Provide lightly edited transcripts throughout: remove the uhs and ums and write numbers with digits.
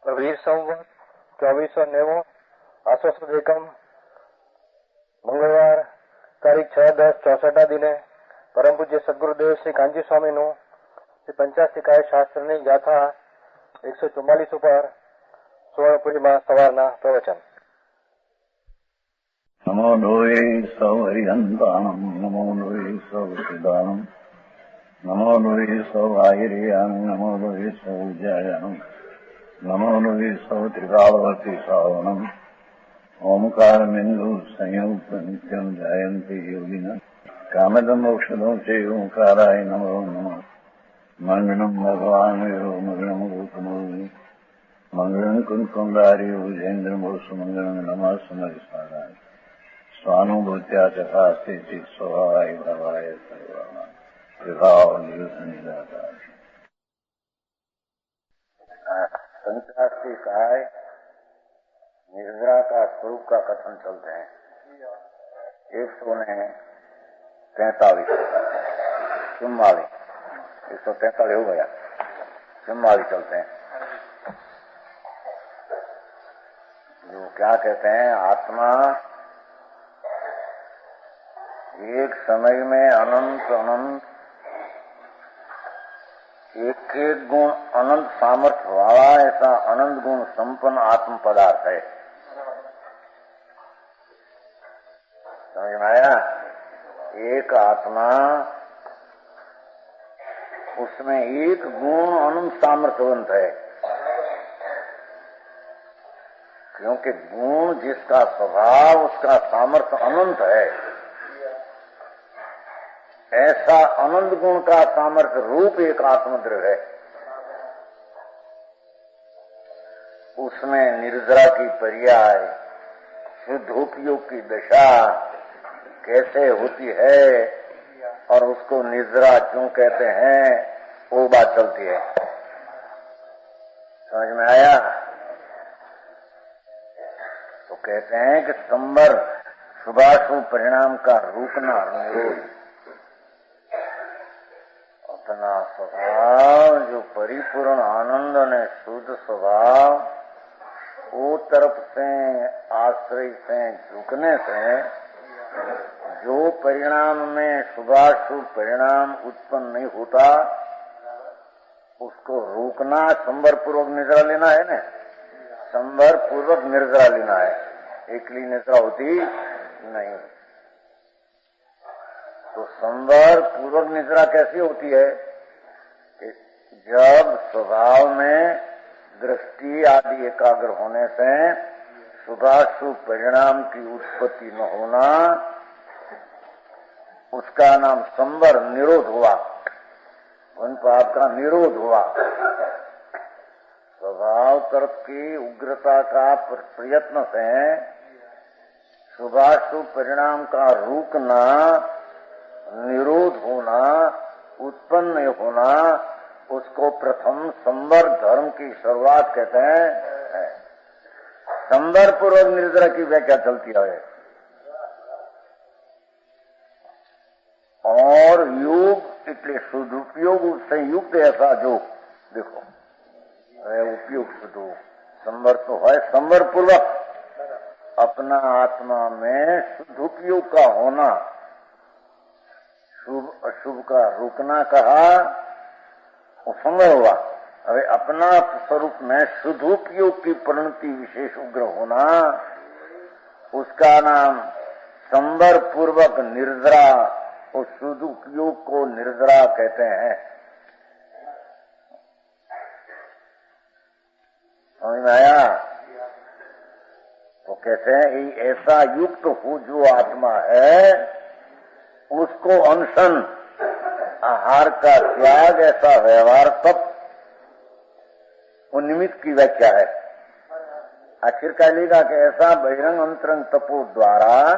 वीर संवत 2490 आसो सुद एकम मंगलवार तारीख 6/10/64 दिने परम पूज्य सद्गुरुदेव श्री कांजी स्वामी नु श्री पंचाशिकाय शास्त्र गाथा 144 पर सुवर्णपुरी में सवारना प्रवचन। नमो लोये सौहरिहंताणम नमो लोये सौसिदानम नमो लोये सौहायरियान नमो लोये सौजयानम नमो लोये सौत्रिकालवती सावनम ओंकारमिंदु संयुक्त नित्यं जयन्ति योगिनः कामदमोक्षदं च ओंकाराय नमो नमः मंगलम भगवान विरो मंगलम रूपमोहि मंगलम कुंकुमधारी उजेन्द्र मोसु मंगलम नमः समरिसाराय स्वानुभूत्या चकास्ते चित स्वभावाय भवाय सर्वाना विभाव निरुद्ध पंचाशिकाय निर्जरा का स्वरूप का कथन चलते हैं। 143 चुम्माली 143 हो गया, चुम्माली चलते हैं। जो क्या कहते हैं, आत्मा एक समय में अनंत अनंत एक एक गुण अनंत सामर्थ्य वाला ऐसा अनंत गुण संपन्न आत्म पदार्थ है। समझ में आया? एक आत्मा, उसमें एक गुण अनंत सामर्थ्यवंत है, क्योंकि गुण जिसका स्वभाव उसका सामर्थ्य अनंत है, ऐसा अनंत गुण का सामर्थ्य रूप एक आत्मद्रव्य है। उसमें निर्जरा की पर्याय, शुद्धोपयोग की दशा कैसे होती है और उसको निर्जरा क्यों कहते हैं, वो बात चलती है। समझ में आया? तो कहते हैं कि संवर शुभाशुभ परिणाम का रुकना निरोध, अपना स्वभाव जो परिपूर्ण आनंद ने शुद्ध स्वभाव, वो तरफ से आश्रय से झुकने से जो परिणाम में शुभाशुभ परिणाम उत्पन्न नहीं होता, उसको रोकना संवर पूर्वक निर्जरा लेना है ना। संवर पूर्वक निर्जरा लेना है, एकली निर्जरा होती नहीं। तो संवर पूर्वक निद्रा कैसी होती है कि जब स्वभाव में दृष्टि आदि एकाग्र होने से शुभाशुभ परिणाम की उत्पत्ति न होना, उसका नाम संवर निरोध हुआ, उन पाप का निरोध हुआ। स्वभाव तरफ की उग्रता का प्रयत्न से शुभाशुभ परिणाम का रुकना, निरोध होना, उत्पन्न होना, उसको प्रथम संवर धर्म की शुरुआत कहते हैं। संवर पूर्वक निर्जरा की व्याख्या चलती है। और योग इतने सदुपयोग से युक्त ऐसा जो देखो उपयोग शुद्ध संवर तो है, संवर पूर्वक अपना आत्मा में सदुपयोग का होना, शुभ अशुभ का रुकना कहा, वो संवर हुआ। अरे अपना स्वरूप में शुद्धोपयोग की परिणति विशेष उग्र होना, उसका नाम संवर पूर्वक निर्जरा, उस शुद्धोपयोग को निर्जरा कहते हैं। समझ में आया? तो कहते हैं ऐसा युक्त हो जो आत्मा है, उसको अनशन आहार का त्याग, ऐसा व्यवहार तप, वो निमित्त की व्याख्या है। आखिर कह लेगा कि ऐसा बहिरंग अंतरंग तपो द्वारा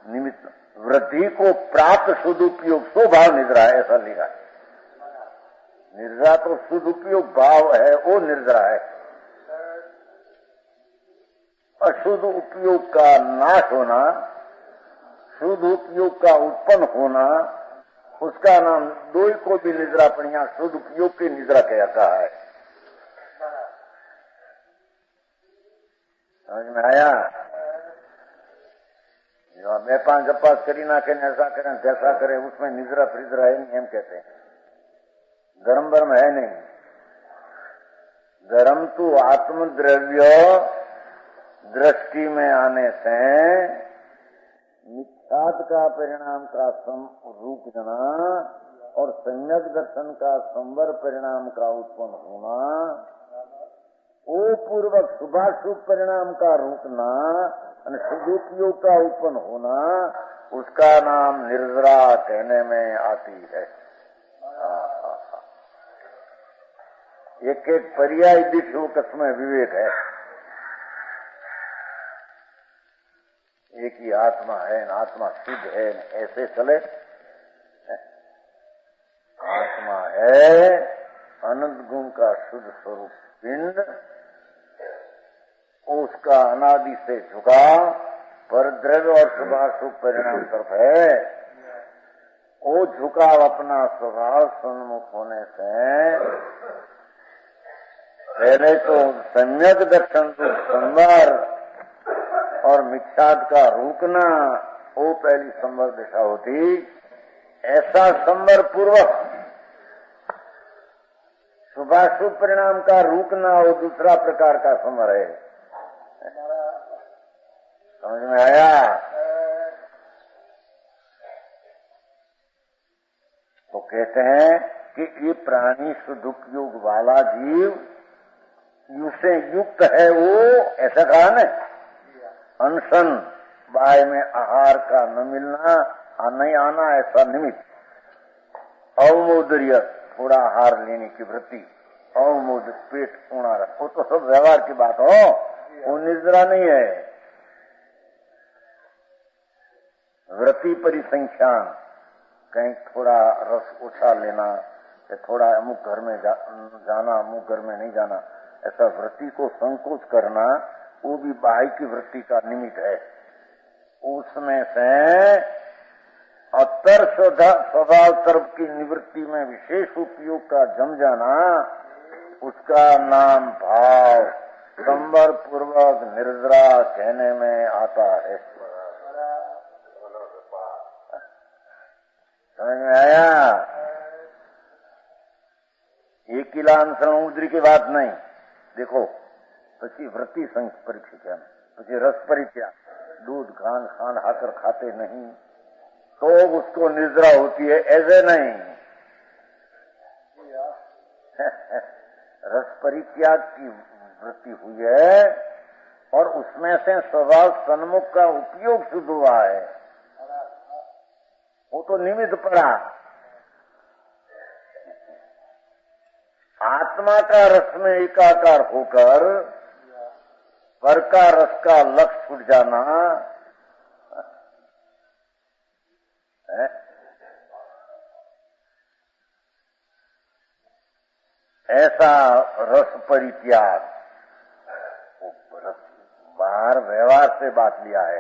निमित्त वृद्धि को प्राप्त सदुपयोग स्वभाव निर्जरा है, ऐसा लेगा। निर्जरा तो सदुपयोग भाव है, वो निर्जरा है। अशुद्ध उपयोग का नाश होना, शुद्ध उपयोग का उत्पन्न होना, उसका नाम दो को भी निद्रा पढ़िया शुद्ध उपयोग की निद्रा कहा है। समझ में आया? जो बे पांच गप्पास करी नाखे ऐसा करें जैसा करें उसमें निजरा फ्रिजरा है नहीं, हम कहते हैं धर्म वर्म है नहीं। धर्म तो आत्मद्रव्य दृष्टि में आने से मिथ्यात का परिणाम का रूपना और सम्यक दर्शन का संवर परिणाम का उत्पन्न होना, वो पूर्वक शुभाशुभ परिणाम का रुकना और सदुपयोग का उत्पन्न होना, उसका नाम निर्जरा कहने में आती है। एक एक पर्याय दिशुक में विवेक है। एक ही आत्मा है, आत्मा शुद्ध है, ऐसे चले। आत्मा है अनंत गुण का शुद्ध स्वरूप पिंड, उसका अनादि से झुका पर द्रव्य और शुभाशुभ परिणाम तरफ है। वो झुकाव अपना स्वभाव सन्मुख होने से पहले तो सम्यक दर्शन तो संवर और मिथ्यात का रुकना, वो पहली संवर दिशा होती। ऐसा संवर पूर्वक शुभाशुभ परिणाम का रुकना वो दूसरा प्रकार का संवर है। समझ में आया? तो कहते हैं कि ये प्राणी सुदुपयोग वाला जीव से युक्त है। वो ऐसा कहा न, अनशन बाय में आहार का न मिलना नहीं आना ऐसा निमित्त, अवमोदर्य थोड़ा आहार लेने की वृत्ति, अवमोद पेट पूर्णा रख, वो तो सब व्यवहार की बात हो, वो निजरा नहीं है। वृत्ति परिसंख्यान, कहीं थोड़ा रस ओछा लेना या थोड़ा अमुक घर में जाना अमुक घर में नहीं जाना, ऐसा वृत्ति को संकोच करना, वो भी बाह्य की वृत्ति का निमित्त है। उसमें से अत्तर स्वभाव तरफ की निवृत्ति में विशेष उपयोग का जम जाना, उसका नाम भाव संवर पूर्वक निर्जरा कहने में आता है। समझ में आया? ये किला अनुसरण उद्री की बात नहीं। देखो પછી वृत्ति संघ परीक्षा, પછી रस परीक्षा, दूध खान हाकर खाते नहीं तो उसको निद्रा होती है, ऐसे नहीं। रस परित्याग की वृत्ति हुई है और उसमें से स्वभाव सन्मुख का उपयोग शुद्ध हुआ है, वो तो निमित्त पड़ा। आत्मा का रस में एकाकार होकर पर का रस का लक्ष्य छूट जाना है, ऐसा रस परित्याग। बाहर व्यवहार से बात लिया है,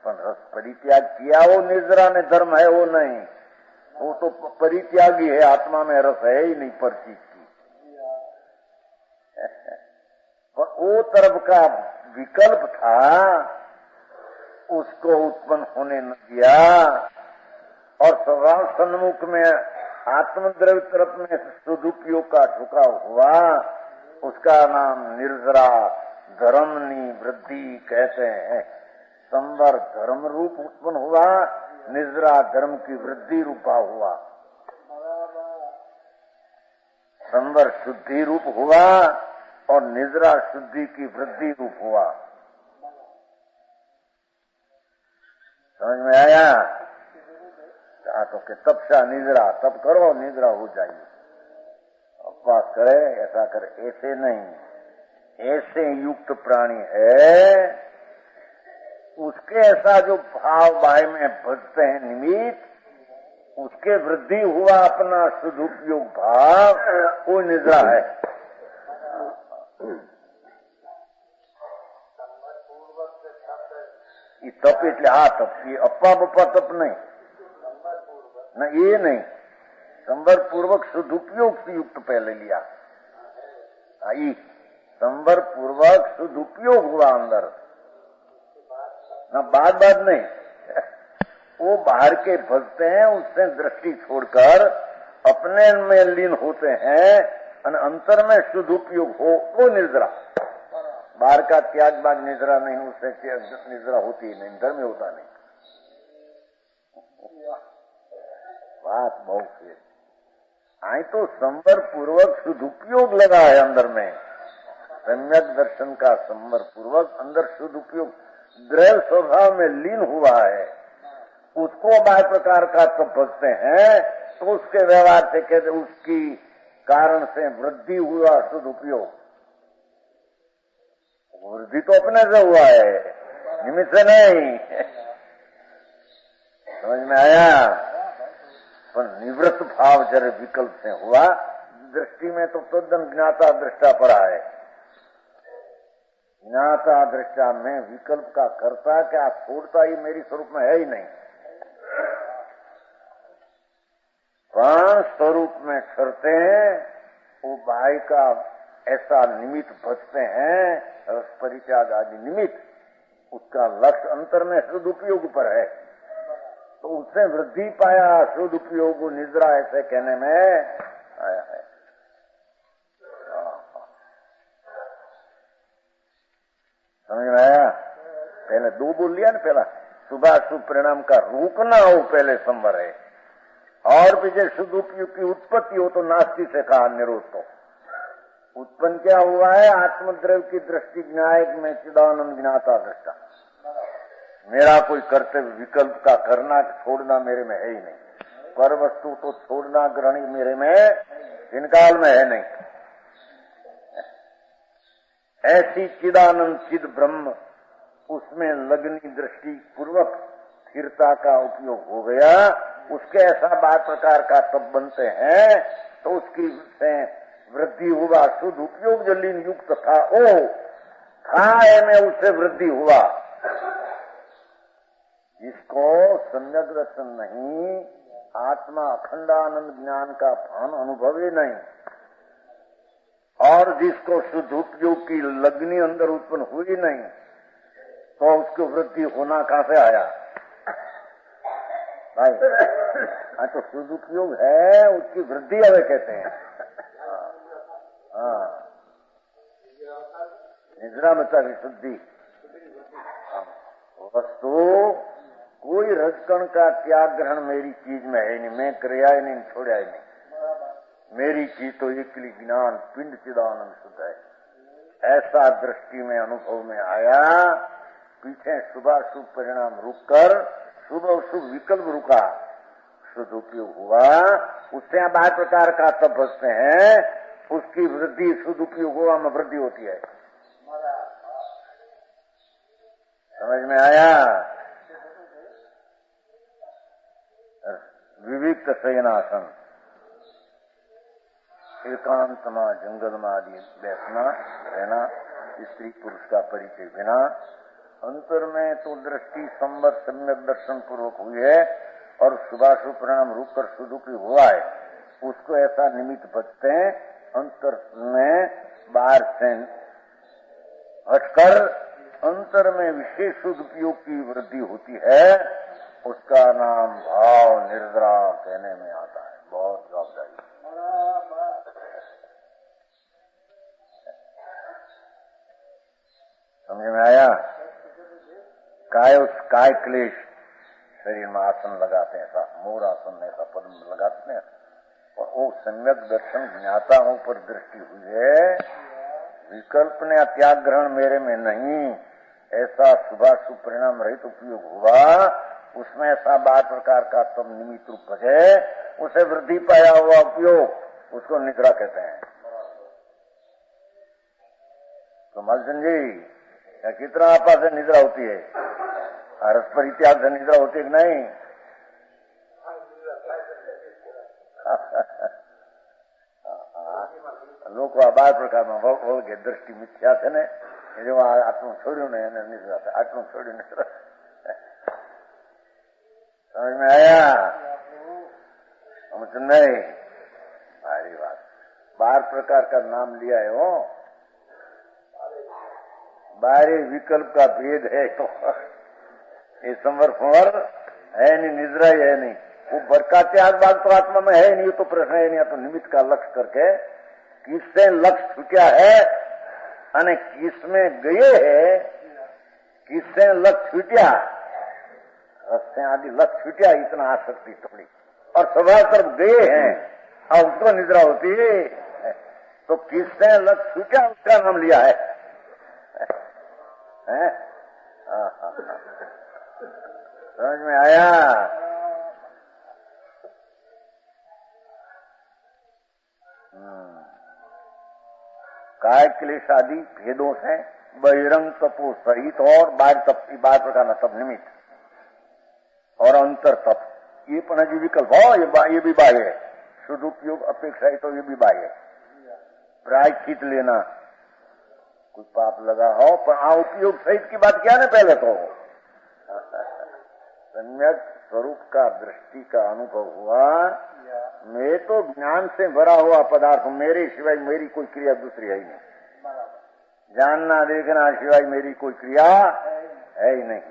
पर रस परित्याग किया वो निजरा ने धर्म है, वो नहीं, वो तो परित्यागी है। आत्मा में रस है ही नहीं पर चीज की, पर वो तरफ का विकल्प था, उसको उत्पन्न होने न दिया और स्वभाव सन्मुख में आत्मद्रव्य तरफ में सदुपयोग का झुकाव हुआ, उसका नाम निर्जरा धर्मनी वृद्धि कहते हैं। संवर धर्म रूप उत्पन्न हुआ, निर्जरा धर्म की वृद्धि रूपा हुआ। संवर शुद्धि रूप हुआ और निजरा शुद्धि की वृद्धि रूप हुआ। समझ में आया? तो के तपसा निजरा, तप करो निजरा हो जाइए, उपवास करे, ऐसा करे, ऐसे नहीं। ऐसे युक्त प्राणी है, उसके ऐसा जो भाव बाह्य में भजते हैं निमित्त, उसके वृद्धि हुआ अपना सदुपयोग भाव, वो निजरा है। ये तप એટલે આ તપ, ये अप्पा बप्पा तप नहीं न, ये नहीं। संवर पूर्वक सदुपयोग से युक्त पहले लिया, संवर पूर्वक सदुपयोग हुआ अंदर, ना बात नहीं, वो बाहर के भजते हैं, उससे दृष्टि छोड़कर अपने में लीन होते हैं और अंतर में शुद्ध उपयोग हो वो निद्रा। बाहर का त्याग बाग निद्रा नहीं, उससे निद्रा होती ही नहीं, धर्म होता नहीं। बात बहुत है। आई तो संवर पूर्वक शुद्ध उपयोग लगा है अंदर में, सम्यक दर्शन का संवर पूर्वक अंदर शुद्ध उपयोग द्रव्य स्वभाव में लीन हुआ है, उसको बाह्य प्रकार का तब बचते हैं तो उसके व्यवहार से कहते उसकी कारण से वृद्धि हुआ शुद्ध उपयोग। वृद्धि तो अपने से हुआ है, निमित्त से नहीं। समझ में आया? पर निवृत्त भाव जरा विकल्प से हुआ, दृष्टि में तो तद्दन ज्ञाता दृष्टा पड़ा है। ज्ञाता दृष्टा में विकल्प का करता क्या छोड़ता ही मेरी स्वरूप में है ही नहीं। प्राण स्वरूप में करते हैं, वो बाह्य का ऐसा निमित्त बचते हैं, रस परित्याग आदि निमित्त, उसका लक्ष्य अंतर में शुद्ध उपयोग पर है, तो उससे वृद्धि पाया शुद्ध उपयोग निद्रा ऐसे कहने में आया है। समझ में आया? पहले दो बोल लिया ना, पहला शुभाशुभ परिणाम का रोकना हो पहले संवर है, और भी जब शुद्ध उपयोग की उत्पत्ति हो तो नास्ति से कहा निरोध। तो उत्पन्न क्या हुआ है? आत्मद्रव्य की दृष्टि न्यायिक में चिदानंद ज्ञाता दृष्टा। मेरा कोई कर्तव्य विकल्प का करना छोड़ना मेरे में है ही नहीं, पर वस्तु तो छोड़ना ग्रहणी मेरे में इनकाल में है नहीं। ऐसी चिदानंद चिद ब्रह्म, उसमें लगनी दृष्टि पूर्वक स्थिरता का उपयोग हो गया, उसके ऐसा बात प्रकार का तब बनते हैं तो उसकी वृद्धि हुआ शुद्ध उपयोग जो लीन युक्त था वो था में उससे वृद्धि हुआ। जिसको सम्यक दर्शन नहीं, आत्मा अखंडानंद ज्ञान का भान अनुभव ही नहीं, और जिसको शुद्ध उपयोग की लगनी अंदर उत्पन्न हुई नहीं, तो उसको वृद्धि होना कहां से आया भाई? तो शुद्ध उपयोग है, उसकी वृद्धि हमें कहते हैं। हाँ, निद्रा में था विशुद्धि। वस्तु कोई रजकण का त्याग ग्रहण मेरी चीज में है नहीं, मैं क्रिया ही नहीं, छोड़ा ही नहीं। मेरी चीज तो एक ज्ञान पिंड चिदानंद शुद्ध है, ऐसा दृष्टि में अनुभव में आया। पीछे शुभाशुभ परिणाम रुककर शुभ और शुभ विकल्प रुका, शुद्ध उपयोग हुआ, उससे बाह्य प्रकार का तब बचते हैं, उसकी वृद्धि शुद्ध उपयोग हुआ में वृद्धि होती है। समझ में आया? विविक्त शयनासन, एकांतमा जंगलमा आदि बैठना रहना, स्त्री पुरुष का परिचय बिना, अंतर में तो दृष्टि संवत सम्यक दर्शन पूर्वक हुई है और शुभाशुभ परिणाम रूप कर शुद्ध उपयोग हुआ है, उसको ऐसा निमित्त बचते हैं। अंतर में बाहर से हटकर अंतर में विशेष शुद्ध उपयोग की वृद्धि होती है, उसका नाम भाव निर्द्रा कहने में आता है। बहुत जवाबदारी। समझ में आया? काय क्लेश शरीर में आसन लगाते हैं, ऐसा मोर आसन ऐसा पद्म लगाते हैं, और वो सम्यक दर्शन ज्ञाताओं पर दृष्टि हुई है, विकल्प ने त्याग ग्रहण मेरे में नहीं, ऐसा शुभाशुभ परिणाम रहित उपयोग हुआ, उसमें ऐसा बार प्रकार का तब निमित्त रूप है, उसे वृद्धि पाया हुआ उपयोग, उसको निद्रा कहते हैं। तो मलसन जी कितना आपा से निद्रा होती है? रस परित्याग से निद्रा होती है कि नहीं? लोग बार प्रकार में के दृष्टि मिथ्या છે ને, જો આટલું છોડ્યું ને એને નિદ્રા થાય, આટલું છોડ્યું નિદ્રા। समझ में आया? समझ नहीं? भारी बात। 12 प्रकार का नाम लिया है वो, 12 विकल्प का भेद है, तो ये संवर फंवर है नहीं, निद्रा ही है नहीं। वो बर का त्याग बाग तो आत्मा में है नहीं, ये तो प्रश्न है नहीं। तो निमित्त का लक्ष्य करके किससे लक्ष्य छूटा है અને किसमें गए है, किससे लक्ष्य छूटा, रस्ते आदि लक्ष्य छूटा, इतना आसक्ति थोड़ी। और सभा तरफ गए हैं और उसको निद्रा होती है, तो किससे लक्ष्य छूटा उसका नाम लिया है, समझ में आया? काय क्लेश आदि भेदों से बहिरंग तपो सहित और बाहर तप की बात प्रकार तप निमित्त और अंतर तप, ये पण हजी विकल्प हो, ये भी बाह्य है। शुद्ध उपयोग अपेक्षा है तो ये भी बाह्य है। प्रायश्चित लेना, कुछ पाप लगा हो पर उपयोग सहित की बात क्या ना, पहले तो सम्यक स्वरूप का दृष्टि का अनुभव हुआ। मैं तो ज्ञान से भरा हुआ पदार्थ हूं, मेरे सिवाय मेरी कोई क्रिया दूसरी है ही नहीं। जानना देखना सिवाय मेरी कोई क्रिया है ही नहीं।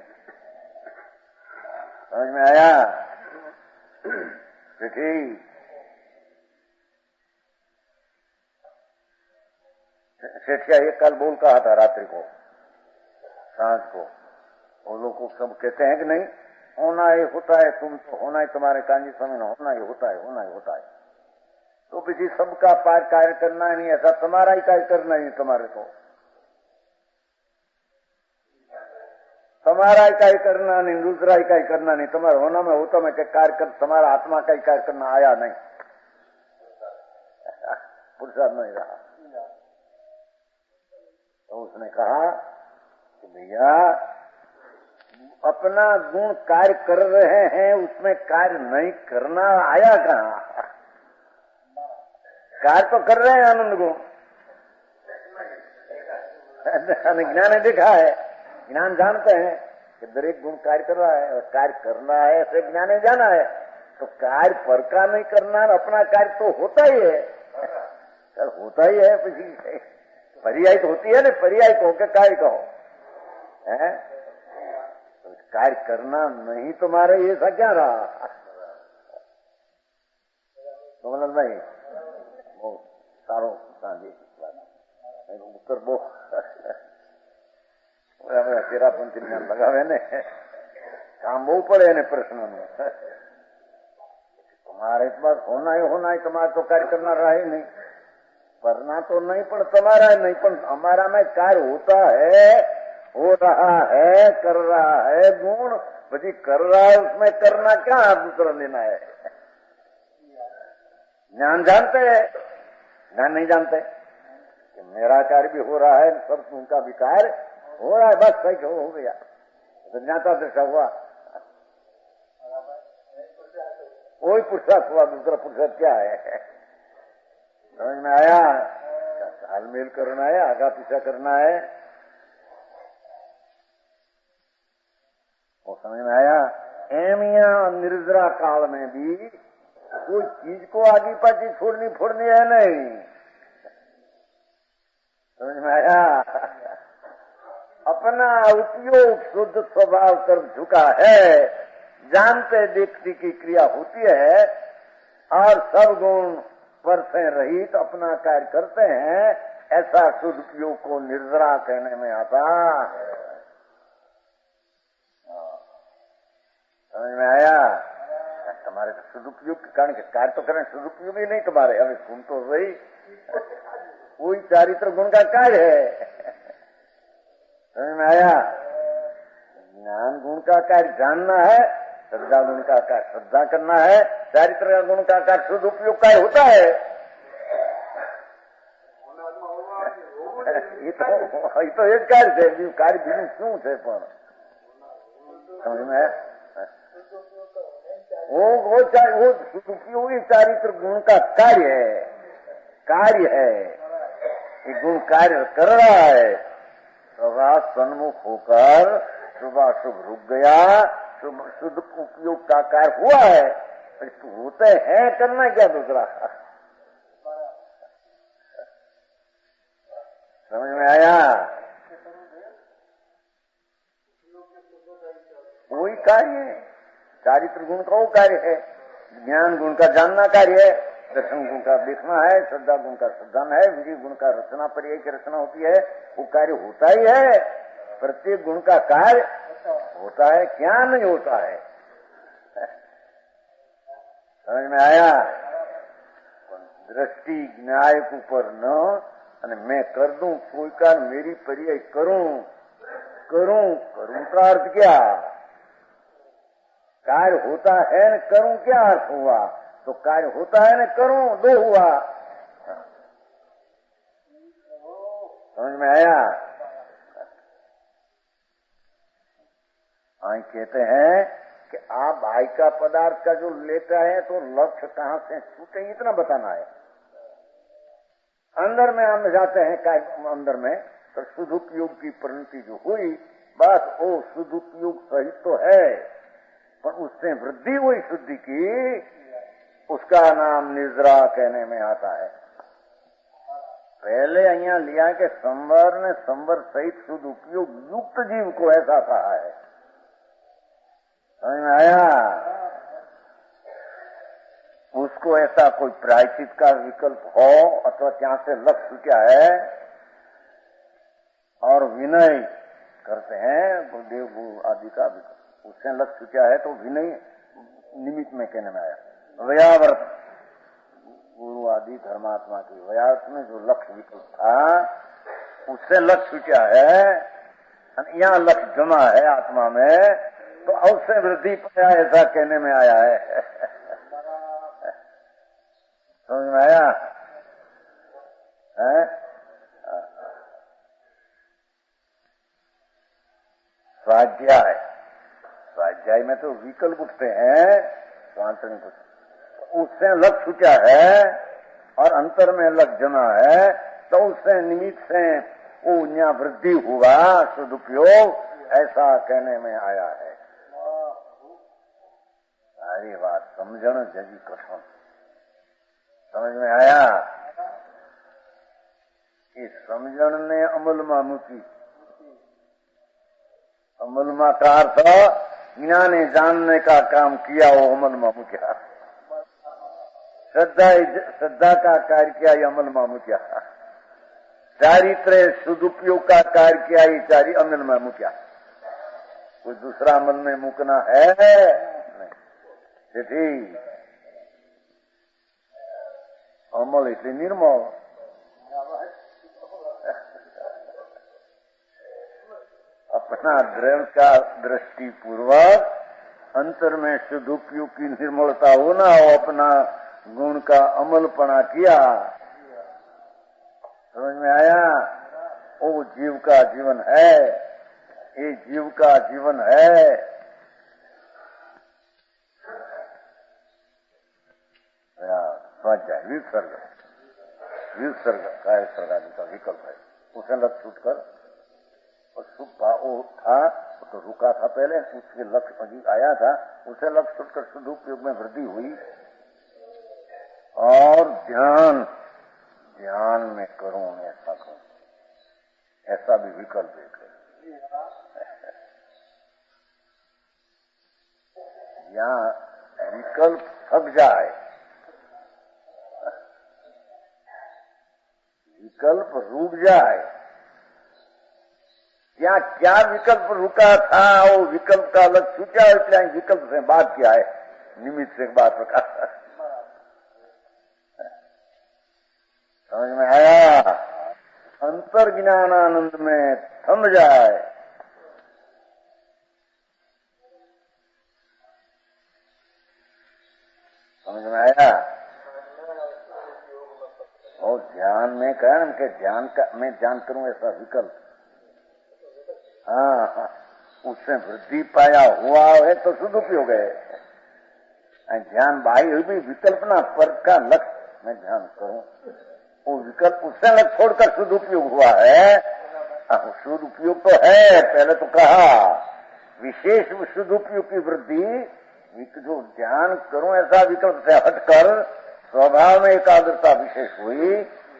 समझ में आया? ठीक। सेठिया एक कल बोल कहा था रात्रि को, सांझ को, वो लोग को सब कहते हैं कि नहीं होना ही होता है, तुम तो होना ही, तुम्हारे कांजी समय होना ही होता है, होना ही होता है। तो किसी सबका पार कार्य करना नहीं, ऐसा तुम्हारा ही कार्य करना ही, तुम्हारे तो तुम्हारा ही कार्य करना नहीं, दूसरा ही कार्य करना नहीं, तुम्हारा होना में होता में कार्य कर, तुम्हारा आत्मा का ही कार्य करना आया नहीं, पुरुषार्थ नहीं रहा। तो उसने कहा कि भैया अपना गुण कार्य कर रहे हैं, उसमें कार्य नहीं करना आया कहाँ? कार्य तो कर रहे हैं आनंद गुण, ज्ञान ने देखा है, ज्ञान जानते हैं कि दरेक गुण कार्य कर रहा है और कार्य करना है, ऐसे ज्ञान ने जाना है। तो कार्य पर का नहीं करना, अपना कार्य तो होता ही है, होता ही है। पर्याय तो होती है ना, पर्याय कहो के कार्य कहो है, कार्य करना नहीं तुम्हारे, ये सा क्या रहा? तो मतलब भाई वो सारो उत्तर बो तेरा पंथी लगावे ने काम बहू पड़े ने प्रश्न में। तुम्हारे पास होना ही तुम्हारा तो कार्य करना रहा ही नहीं, करना तो नहीं पण तुम्हारा नहीं, पण हमारा में कार्य होता है, हो रहा है, कर रहा है गुण, बची कर रहा है, उसमें करना क्या दूसरा लेना है? ज्ञान जानते हैं, ज्ञान नहीं जानते कि मेरा कार्य भी हो रहा है, सब उनका भी कार्य हो रहा है, बस सही हो गया, तो ज्ञाता दृष्टा हुआ, वही पुरुषार्थ हुआ, दूसरा पुरुषार्थ क्या है? समझ में आया? तालमेल करना है, आगा पीछा करना है, वो समझ में आया? एमिया निर्जरा काल में भी कोई चीज को आगे पाछी छोड़नी फोड़नी है नहीं, समझ में आया? अपना उपयोग शुद्ध स्वभाव तरफ झुका है, जानते देखती की क्रिया होती है और सब गुण पर से रहित अपना कार्य करते हैं, ऐसा शुद्ध उपयोग को निर्जरा कहने में आता। समझ में आया? तुम्हारे तो सदुपयोग के कारण कार्य तो करें, सदुपयोग ही नहीं तुम्हारे, अभी सुन तो सही, वही चारित्र गुण का कार्य है। समझ में आया? ज्ञान गुण का कार्य जानना है, श्रद्धा गुण का कार्य श्रद्धा करना है, चारित्र गुण का कार्य सदुपयोग कार्य होता है। ये तो एक कार्य है, कार्य बिनु क्यों है? पर समझ में आया? वो उपयोगी चारित्र गुण का कार्य है, ये गुण कार्य कर रहा है, सदा सन्मुख होकर सुबह शुभ रुक गया, शुद्ध उपयोग का कार्य हुआ है, होते हैं, करना क्या दूसरा? समझ में आया? चारित्र गुण का वो कार्य है, ज्ञान गुण का जानना कार्य है, दर्शन गुण का देखना है, श्रद्धा गुण का श्रद्धान है, विधि गुण का रचना पर्याय की रचना होती है, वो कार्य होता ही है। प्रत्येक गुण का कार्य होता है, क्या नहीं होता है। समझ में आया? दृष्टि न्याय के ऊपर न અને मैं कर दूं कोई का मेरी पर्याय करूं का अर्थ क्या? कार्य होता है न करूं क्या अर्थ हुआ? तो कार्य होता है न करूं दो हुआ। समझ में आया? आई कहते हैं कि आप भाई का पदार्थ का जो लेता है तो लक्ष्य कहाँ से छूटे इतना बताना है। अंदर में हम जाते हैं अंदर में तो सुदुपयोग की परिणति जो हुई बस वो सुदुपयोग सही तो है, पर उससे वृद्धि हुई शुद्धि की, उसका नाम निद्रा कहने में आता है। पहले यहाँ लिया के संवर ने संवर सहित सुदुपयोग युक्त जीव को ऐसा कहा है। समझ में आया? उसको ऐसा कोई प्रायश्चित का विकल्प हो अथवा क्या से लक्ष्य क्या है और विनय करते हैं गुरुदेव गुरु आदि का विकल्प, उससे लक्ष्य क्या है तो विनय निमित्त में कहने में आया। व्यावर्त गुरु आदि धर्मात्मा की व्यावर्त में जो लक्ष्य विकल्प था उससे लक्ष्य क्या है, यहाँ लक्ष्य जमा है आत्मा में तो अवश्य वृद्धि पाया ऐसा कहने में आया है। समझ में आया? स्वाध्याय, स्वाध्याय में तो विकल्प उठते हैं, स्वांतर में कुछ उससे लक्ष्य क्या है और अंतर में लक्ष्य जमा है तो उससे निमित्त से वो यहाँ वृद्धि हुआ सदुपयोग ऐसा कहने में आया है। सारी बात समझण जगी कठिन। समझ में आया? इस समझण ने अमल में मूकी, अमल में का अर्थ ज्ञाने जानने का काम किया वो अमल में मूक्या, श्रद्धा का कार्य किया ये अमल में मूक्या, चारित्र सदुपयोग का कार्य किया ये चारी अमल में मूक्या। कोई दूसरा अमल में मूकना है नहीं। अमल એટલે निर्मल, अपना द्रव्य का दृष्टि पूर्वक अंतर में सदुपयोग की निर्मलता होना हो, अपना गुण का अमलपना किया। समझ में आया? वो जीव का जीवन है, ये जीव का जीवन है। स्वाध्याय विसर्ग, विसर्ग काय सर्ग आदि का विकल्प है, उसे लक्ष्य छूट कर और सुख वो था तो रुका था पहले, उसके लक्ष्य अभी आया था, उसे लक्ष्य छूट कर सदुपयोग में वृद्धि हुई। और ध्यान, ध्यान में करूं ऐसा करूं, ऐसा भी विकल्प एक है। यहाँ विकल्प थक जाए, विकल्प रुक जाए, क्या क्या विकल्प रुका था वो विकल्प का अलग छूटा, इसलिए विकल्प से बात किया है, निमित्त से बात रखा। समझ में आया? अंतर ज्ञानानंद में थम जाए, समझ में आया? और ध्यान में कहना कि ध्यान का मैं ध्यान करूं ऐसा विकल्प, हाँ उससे वृद्धि पाया हुआ है तो सदुपयोग है। ध्यान बाह्य भी विकल्प ना पर का लक्ष्य मैं ध्यान करूं, वो विकल्प उससे लक्ष्य छोड़कर सदुपयोग हुआ है। सदुपयोग तो है, पहले तो कहा विशेष सदुपयोग की वृद्धि, जो ध्यान करूं ऐसा विकल्प से हटकर स्वभाव में एकाग्रता विशेष हुई,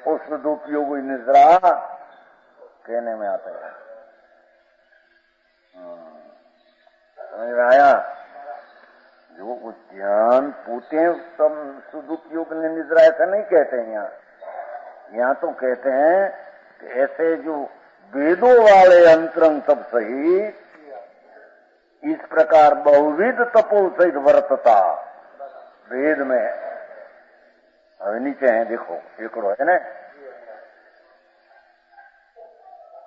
उस सदुपयोग हुई निद्रा कहने में आता है। समझ में आया? जो उद्यान पूते सदुपयोग ने निद्रा ऐसा नहीं कहते हैं यहाँ तो कहते हैं कि ऐसे जो वेदों वाले अंतरंग तप सहित इस प्रकार बहुविध तपो सहित वर्तता वेद में अब नीचे है देखो एकड़ो है ना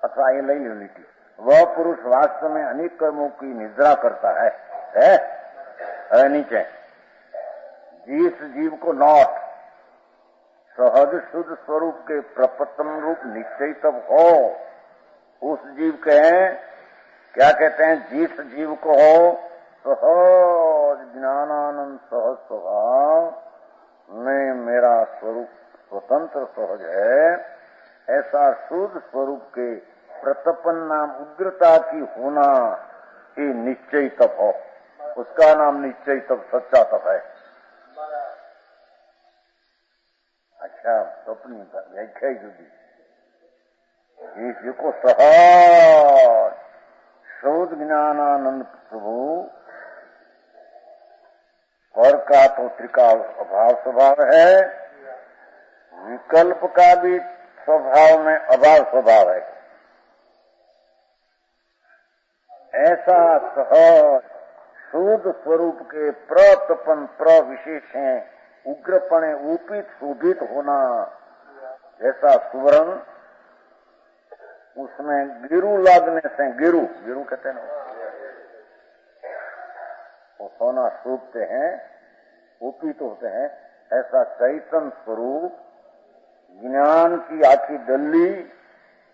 अथवा ये लई यूनिटी वह पुरुष वास्तव में अनेक कर्मों की निद्रा करता है नीचे जिस जीव को नॉट सहज शुद्ध स्वरूप के प्रपतम रूप निश्चय तब हो उस जीव के क्या कहते हैं जिस जीव को हो सहज ज्ञानानंद सहज स्वभाव में मेरा स्वरूप स्वतंत्र सहज है ऐसा शुद्ध स्वरूप के प्रतपन नाम उग्रता की होना ये निश्चय तप हो उसका नाम निश्चय तप सच्चा तप है। अच्छा तपनी व्याख्या ही जुदी जिसको सहज शुद्ध ज्ञानानंद प्रभु पर का तो त्रिका अभाव स्वभाव है विकल्प का भी स्वभाव में अभाव स्वभाव है। ऐसा सहज शुद्ध स्वरूप के प्रतपन प्रविशेष हैं उग्रपणे ऊपित शोभित होना जैसा सुवर्ण उसमें गिरु लगने से गिरु कहते हैं ना वो सोना शोभते हैं ऊपित होते हैं ऐसा चैतन्य स्वरूप ज्ञान की आखी डल्ली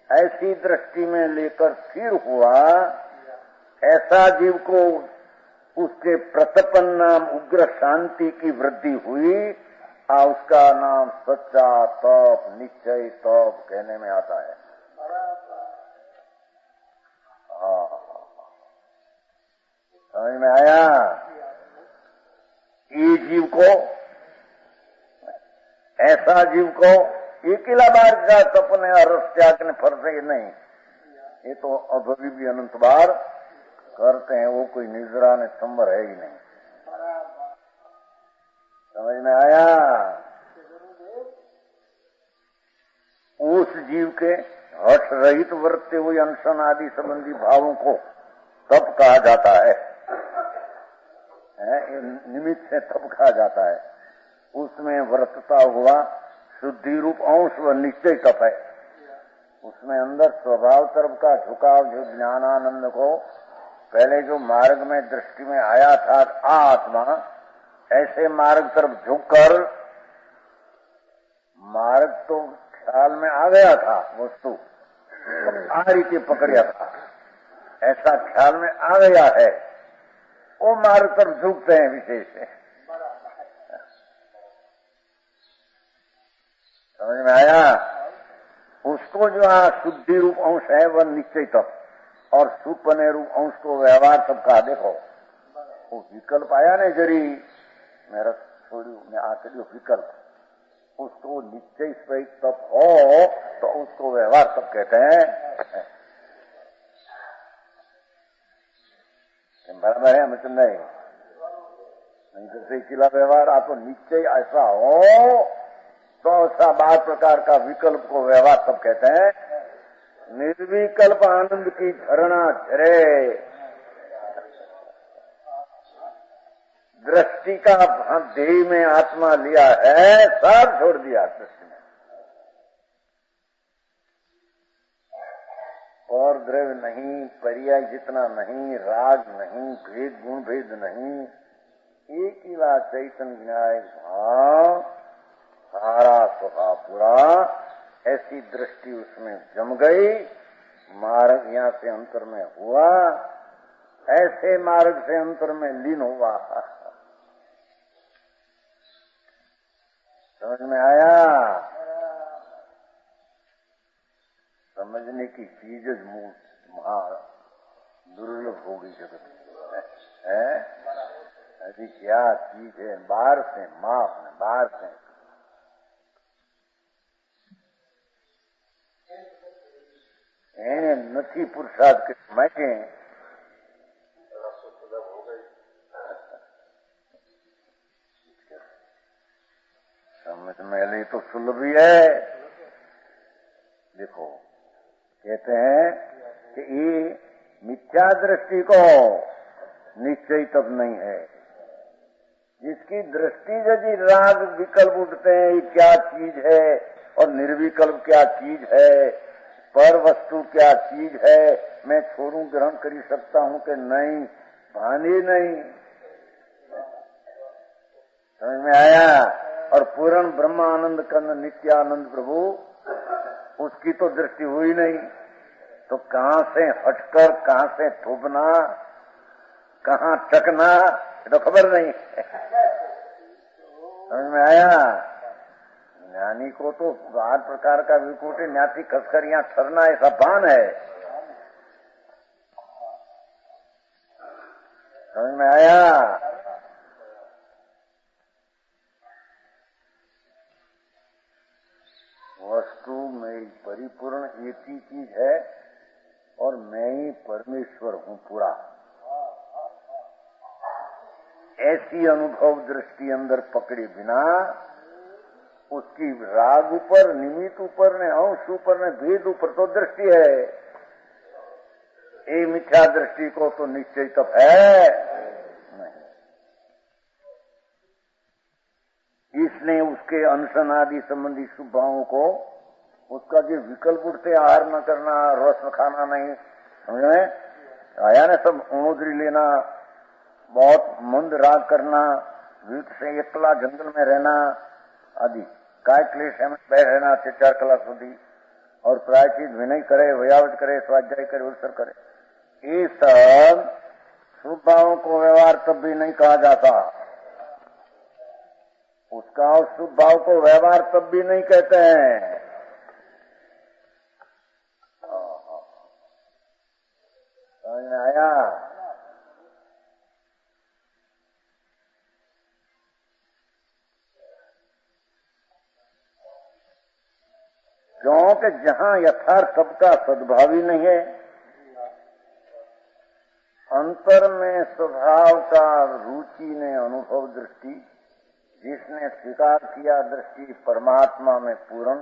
ऐसी दृष्टि में लेकर स्थिर हुआ ऐसा जीव को उसके प्रतपन नाम उग्र शांति की वृद्धि हुई और उसका नाम सच्चा तप निश्चय तप कहने में आता है। समझ में आया? ये जीव को ऐसा जीव को अकेला बार का सपने और त्याग ने फर्ज नहीं ये तो अभी भी अनंत बार करते हैं वो कोई निजरा ने संबर है ही नहीं। समझ में आया? उस जीव के हठ रहित वर्तते हुए अनशन आदि संबंधी भावों को तप कहा जाता है निमित्त से तप कहा जाता है। उसमें वर्तता हुआ शुद्धि रूप अंश व निश्चय तप है। उसमें अंदर स्वभाव तरफ का झुकाव जो ज्ञानानंद को पहले जो मार्ग में दृष्टि में आया था आत्मा ऐसे मार्ग तरफ झुककर मार्ग तो ख्याल में आ गया था वस्तु आ रीति पकड़िया था ऐसा ख्याल में आ गया है वो मार्ग तरफ झुकते हैं विशेष से। समझ में आया? उसको जो शुद्धि रूप अंश है वह निश्चय तप और सुपने रूप अंश को व्यवहार सबका देखो वो विकल्प आया ना जरी मेरा छोड़ी में आकर विकल्प उसको निश्चय सहित तप हो तो उसको व्यवहार सब कहते हैं। बराबर है मतलब नहीं तो सिलसिला व्यवहार आप तो निश्चय ऐसा हो तो ऐसा 12 प्रकार का विकल्प को व्यवहार सब कहते हैं। निर्विकल्प आनंद की झरना झरे दृष्टि का ध्येय में आत्मा लिया है सब छोड़ दिया दृष्टि में और द्रव्य नहीं पर्याय जितना नहीं राग नहीं भेद गुण भेद नहीं एक ही बात चैतन्य न्याय भाव सारा स्वभाव पूरा ऐसी दृष्टि उसमें जम गई मार्ग यहाँ से अंतर में हुआ ऐसे मार्ग से अंतर में लीन हुआ। समझ में आया? समझने की चीज महा दुर्लभ होगी जगत है। अभी क्या चीज है बाहर से माफ है बाहर से નથી પુરુષાર્થ કે માટે कहते हैं कि ये मिथ्या दृष्टि को निश्चय तब नहीं है। जिसकी दृष्टि यदि राग विकल्प उठते हैं, ये क्या चीज है और निर्विकल्प क्या चीज है, पर वस्तु क्या चीज है, मैं छोड़ू ग्रहण कर सकता हूं कि नहीं, भानी नहीं। समझ में आया? और पूर्ण ब्रह्मानंद कंद नित्यानंद प्रभु, उसकी तो दृष्टि हुई नहीं, तो कहां से हटकर कहां से थूपना, कहां चकना, ये तो खबर नहीं। समझ में आया? ज्ञानी को तो हर प्रकार का विकोटे न्यासी कसकर यहाँ ठरना ऐसा भान है। समझ में आया? वस्तु में परिपूर्ण एक ही चीज है और मैं ही परमेश्वर हूँ पूरा। ऐसी अनुभव दृष्टि अंदर पकड़े बिना उसकी राग ऊपर, निमित्त ऊपर ने, अंश ऊपर ने, भेद ऊपर तो दृष्टि है। ये मिथ्या दृष्टि को तो निश्चय तब है नहीं। इसने उसके अनशन आदि संबंधी शुभ भावों को, उसका जो विकल्प उठते, आहार न करना, रस खाना नहीं, समझ में आया ना, सब उणोदरी लेना, बहुत मंद राग करना, वीट से एकला जंगल में रहना आदि, काय क्लेश में बह रहना 4 कलाक સુધી, और प्रायचित विनय करे, वयावट करे, स्वाध्याय करे, उत्सर करे, ये सब शुभ भावों को व्यवहार तब भी नहीं कहा जाता। उसका शुभ भाव को व्यवहार तब भी नहीं कहते हैं। समझ में आया? क्योंकि जहां यथार्थ सबका सद्भाव ही नहीं है, अंतर में स्वभाव का रुचि ने अनुभव दृष्टि, जिसने स्वीकार किया दृष्टि परमात्मा में पूर्ण,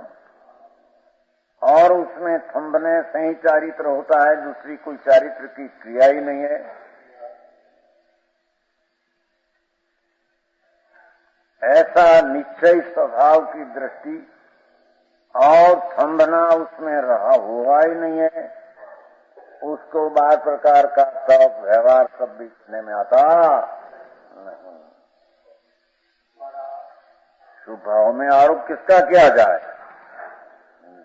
और उसमें थंबने से ही चारित्र होता है, दूसरी कोई चारित्र की क्रिया ही नहीं है। ऐसा निश्चय स्वभाव की दृष्टि और थंबना उसमें रहा हुआ ही नहीं है, उसको बार प्रकार का सब व्यवहार सब बीतने में आता नहीं। शुभ भाव में आरोप किसका किया जाए?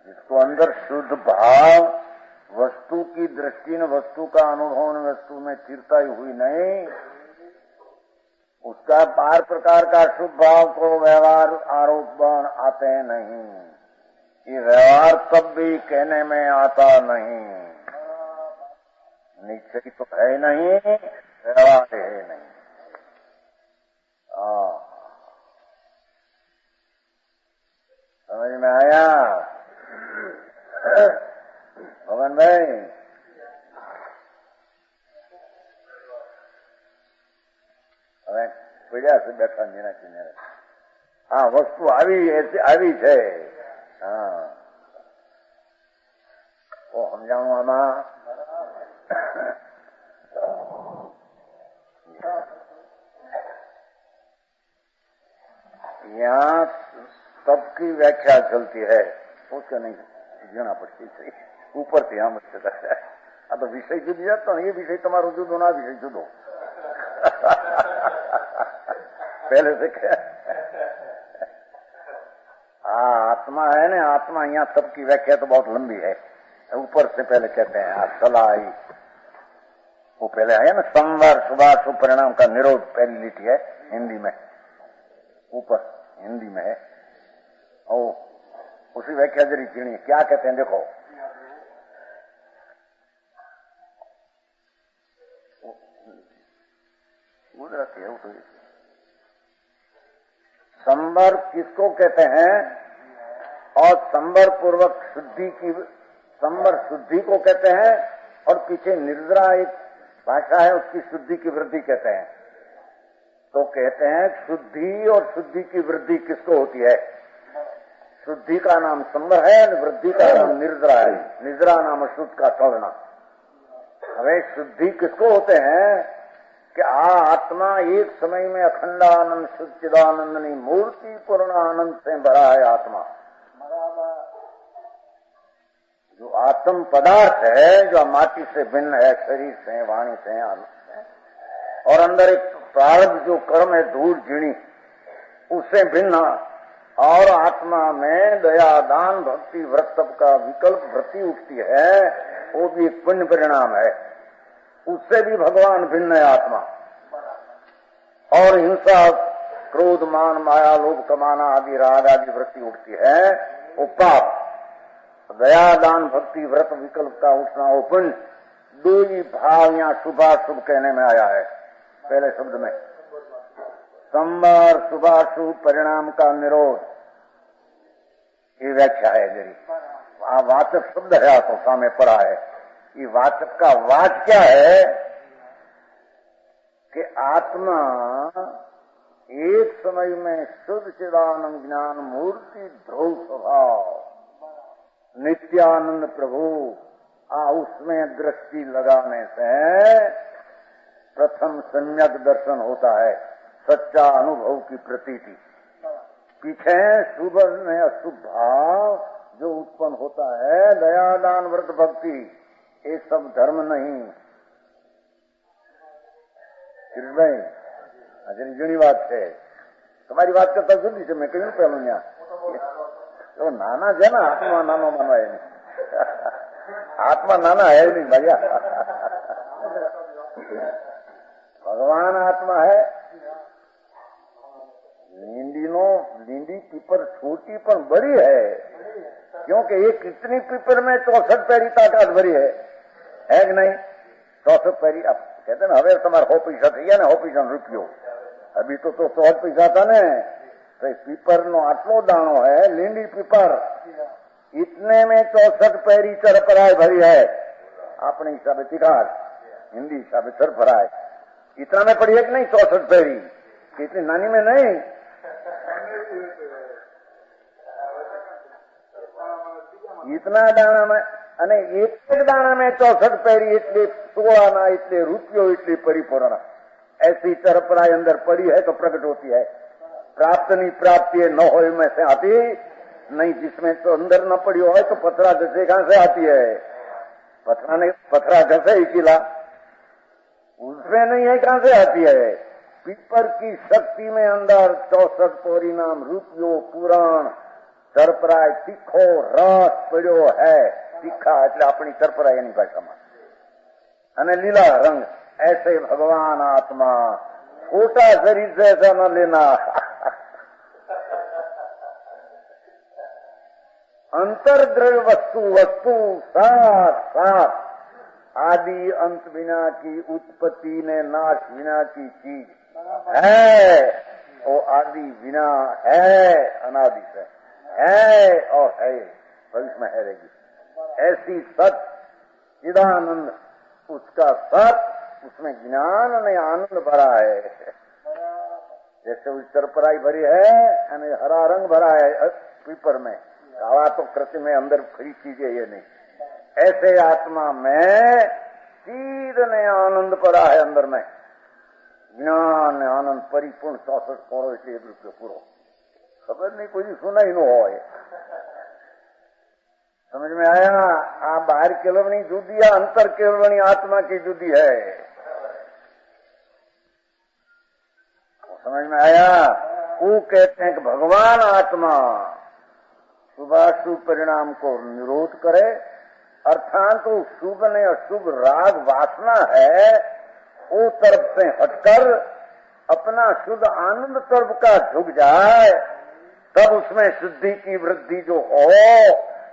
जिसको अंदर शुद्ध भाव, वस्तु की दृष्टि न वस्तु का अनुभव न वस्तु में चिरता ही हुई नहीं, उसका बार प्रकार का शुभ भाव को व्यवहार आरोप आते नहीं। ये व्यवहार तब भी कहने में आता नहीं, निश्चय तो है नहीं, व्यवहार है नहीं। समझ में आया भगवान भाई? હવે પડ્યા છે બેઠા નીરા કિનારે. હા, વસ્તુ આવી છે. હા, તો સમજાણું આમાં यहाँ सबकी व्याख्या चलती है, उसका नहीं जीना पड़ती सही, ऊपर से हम आ तो विषय जुदी जाता, ये विषय तुम्हारो जुदो ना विषय जुदो पहले से क्या आत्मा है ना, आत्मा यहाँ सबकी व्याख्या तो बहुत लंबी है, ऊपर से पहले कहते हैं सलाई, वो पहले आया ना, संवार शुभाशुभ परिणाम का निरोध, पहली लिखी है हिंदी में, ऊपर हिंदी में है, और उसी व्याख्या जरी चीनी क्या कहते हैं देखो, गुजराती है वो तो। संवर किसको कहते हैं, और संवर पूर्वक शुद्धि की, संवर शुद्धि को कहते हैं, और पीछे निर्जरा एक भाषा है उसकी शुद्धि की वृद्धि कहते हैं। तो कहते हैं शुद्धि और शुद्धि की वृद्धि किसको होती है? शुद्धि का नाम संवर है, वृद्धि का नाम निर्जरा है। निर्जरा नाम शुद्ध का चलना। हमें शुद्धि किसको होते हैं कि आत्मा एक समय में अखंडानंद सच्चिदानंदनी मूर्ति पूर्ण आनंद से भरा है। आत्मा जो आत्म पदार्थ है, जो माटी से भिन्न है, शरीर से, वाणी से, और अंदर एक प्रारब्ध जो कर्म है, धूल झिणी, उससे भिन्न, और आत्मा में दया दान भक्ति व्रत का विकल्प वृत्ति उठती है, वो भी एक पुण्य परिणाम है। उससे भी भगवान भिन्न है आत्मा। और हिंसा, क्रोध, मान, माया, लोभ कमाना आदि राग आदि वृत्ति उठती है, वो पाप। दया दान भक्ति व्रत विकल्प का उठना वो पुण्य। दो ही भाव यहाँ शुभाशुभ कहने में आया है। पहले शब्द में संवर शुभाशुभ परिणाम का निरोध, ये व्याख्या है मेरी। वाचक शब्द है तो सामने पड़ा है। ये वाचक का वाच क्या है कि आत्मा एक समय में शुद्ध चिदानंद ज्ञान मूर्ति ध्रुव स्वभाव नित्यानंद प्रभु, उसमें दृष्टि लगाने से प्रथम सम्यक दर्शन होता है, सच्चा अनुभव की प्रतीति। पीछे शुभ में अशुभ भाव जो उत्पन्न होता है, दया दान व्रत भक्ति, ये सब धर्म नहीं। कृष्ण भाई हाजिरी जुनी बात है। तुम्हारी बात करता जल्दी से मैं कहीं पहलू यहाँ तो नाना है ना, आत्मा नानो मानो है नहीं। आत्मा नाना है नहीं भैया। भगवान आत्मा है। लींडी पीपर छोटी पर बड़ी है, क्योंकि एक इतनी पीपर में 64 पैरी ताकत भरी है कि नहीं? 64 पैरी। अब कहते ना हवे तुम्हारा 100 पैसा थी गया ना, 100 पैसा रुपयो। अभी तो 100 पैसा था ने, तो पीपर नो आटलो दाणो है, लींडी पीपर, इतने में 64 पैरी चरपराय भरी है। अपने हिसाब से हिंदी हिसाब से चरपराय इतना में पड़ी है कि नहीं? 64 पैरी, इतनी नानी में नहीं। इतना दाना में અને एक दाना में 64 पैरी, એટલે સોળાના, એટલે રૂપિયો, એટલે પરિપૂર્ણ। ऐसी चरपराय अंदर पड़ी है तो प्रकट होती है। प्राप्त नहीं प्राप्ति न हो में से आती नहीं, जिसमें तो अंदर न पड़ी हो तो पथरा जैसे कहां से आती है? पथरा जैसे ही किला, उसमें नहीं है, कहां से आती है? पीपर की शक्ति में अंदर 64 पैरी नाम रूपियो पुराण चरपराय तीखो रस पड़ो है। तीखा એટલે આપણી ચરપરાય એની ભાષામાં, અને લીલા રંગ। ऐसे भगवान आत्मा छोटा शरीर से ऐसा न लेना। अंतर्द्रव्य वस्तु साथ आदि अंत बिना की उत्पत्ति ने नाश बिना की चीज है। वो आदि बिना है, अनादि से है और है, भविष्य में है रहेगी। ऐसी सत चिदानंद, उसका सत, उसमें ज्ञान और आनंद भरा है। जैसे उस चरपराई भरी है, हरा रंग भरा है पीपर में, काला तो कृत्य में अंदर खरी चीजें ये नहीं। ऐसे आत्मा में चीद ने आनंद पड़ा है अंदर में, ज्ञान आनंद परिपूर्ण 64 करोड़ से 1 रुपये पूरो। खबर नहीं कोई सुना ही न हो। समझ में आया? आप बाहर केवलनी जुदी या अंतर केवलनी आत्मा की जुदी है। समझ में आया? वो कहते हैं कि भगवान आत्मा शुभाशुभ परिणाम को निरोध करे, अर्थात तो शुभ ने अशुभ राग वासना है, वो तरफ से हटकर अपना शुद्ध आनंद तरफ का झुक जाए, तब उसमें शुद्धि की वृद्धि जो हो,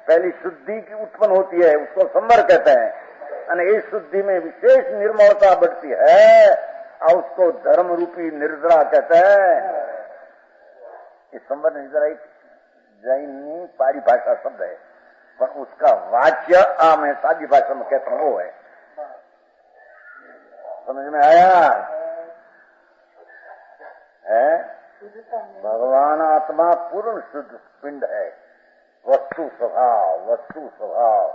पहली शुद्धि की उत्पन्न होती है, उसको संवर कहते हैं। और इस शुद्धि में विशेष निर्मलता बढ़ती है, और उसको धर्म रूपी निर्जरा कहते हैं। इस संवर निर्जरा एक जैनी पारिभाषा शब्द है, पर उसका वाच्य मैं सादी भाषा में कहता हूं वो है। समझ में आया? है भगवान आत्मा पूर्ण शुद्ध पिंड है, वस्तु स्वभाव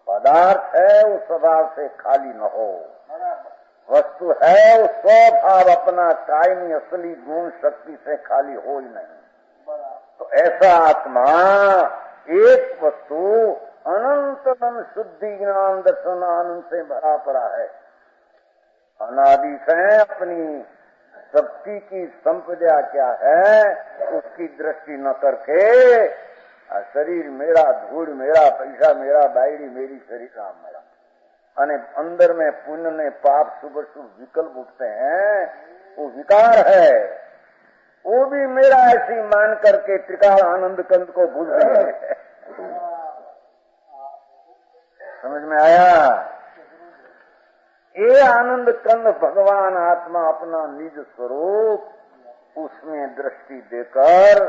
पदार्थ है, उस स्वभाव से खाली न हो। वस्तु है, उस स्वभाव अपना कायमी असली गुण शक्ति से खाली हो ही नहीं। तो ऐसा आत्मा एक वस्तु अनंत शुद्धि ज्ञान दर्शन आनंद से भरा पड़ा है। अनादि से अपनी शक्ति की संपदा क्या है उसकी दृष्टि न करके शरीर मेरा, धूल मेरा, पैसा मेरा, बायड़ी मेरी, शरीर राम मेरा, अने अंदर में पुण्य ने पाप शुभ शुभ विकल्प उठते हैं, वो विकार है, वो भी मेरा ऐसी मान करके त्रिकाल आनंद कंद को भूल गए। समझ में आया? ये आनंद कंद भगवान आत्मा अपना निज स्वरूप उसमें दृष्टि देकर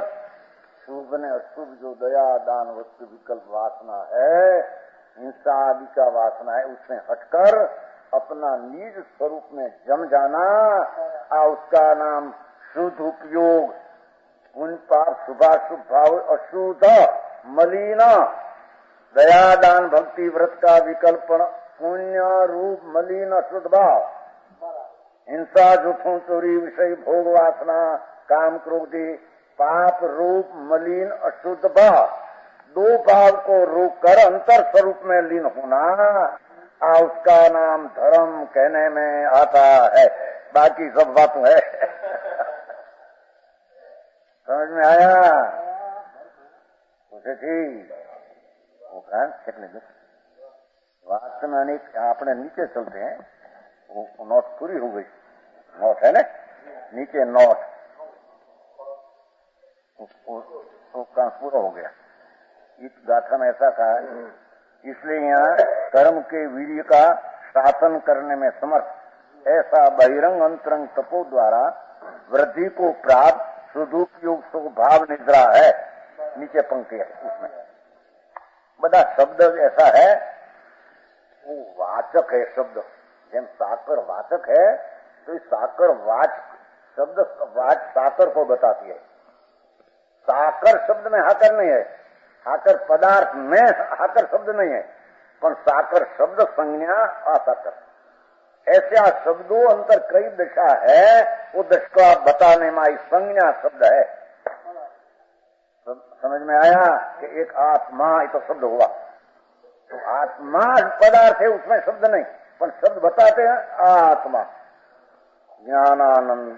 शुभ ने अशुभ जो दया दान वस्तु विकल्प वासना है, हिंसा आदि का वासना है, उससे हटकर अपना निज स्वरूप में जम जाना, उसका नाम शुद्ध उपयोग। पुण्य पाप शुभाशुभ भाव अशुद्ध मलिन दया दान भक्ति व्रत का विकल्प पुण्य रूप मलिन अशुद्ध भाव, हिंसा झूठों चोरी विषय भोग वासना काम क्रोधी पाप रूप मलिन अशुद्ध भाव, दो भाव को रोक कर अंतर स्वरूप में लीन होना, उसका नाम धर्म कहने में आता है। बाकी सब बातों है। समझ में आया? उसे ठीक बात में अनेक अपने नीचे चलते हैं, वो नोट पूरी हो गई, नोट है ना नीचे नोट, वो काम पूरा हो गया। इस गाथा में ऐसा कहा, इसलिए यहाँ कर्म के वीर्य का शासन करने में समर्थ ऐसा बहिरंग अंतरंग तपो द्वारा वृद्धि को प्राप्त सुदुपयोग स्वभाव निद्रा है। नीचे पंक्ति है, उसमें बड़ा शब्द ऐसा है, वो वाचक है शब्द, जब साकर वाचक है तो इस साकर वाच शब्द वाच साकर को बताती है। साकर शब्द में हाकर नहीं है, हाकर पदार्थ में हाकर शब्द नहीं है, पर साकर शब्द संज्ञा असाकर, ऐसा शब्दों अंतर कई दशा है, वो दशा बताने में संज्ञा शब्द है। समझ में आया कि एक आत्मा ये तो शब्द हुआ, तो आत्मा पदार्थ है, उसमें शब्द नहीं, पर शब्द बताते हैं आत्मा ज्ञानानंद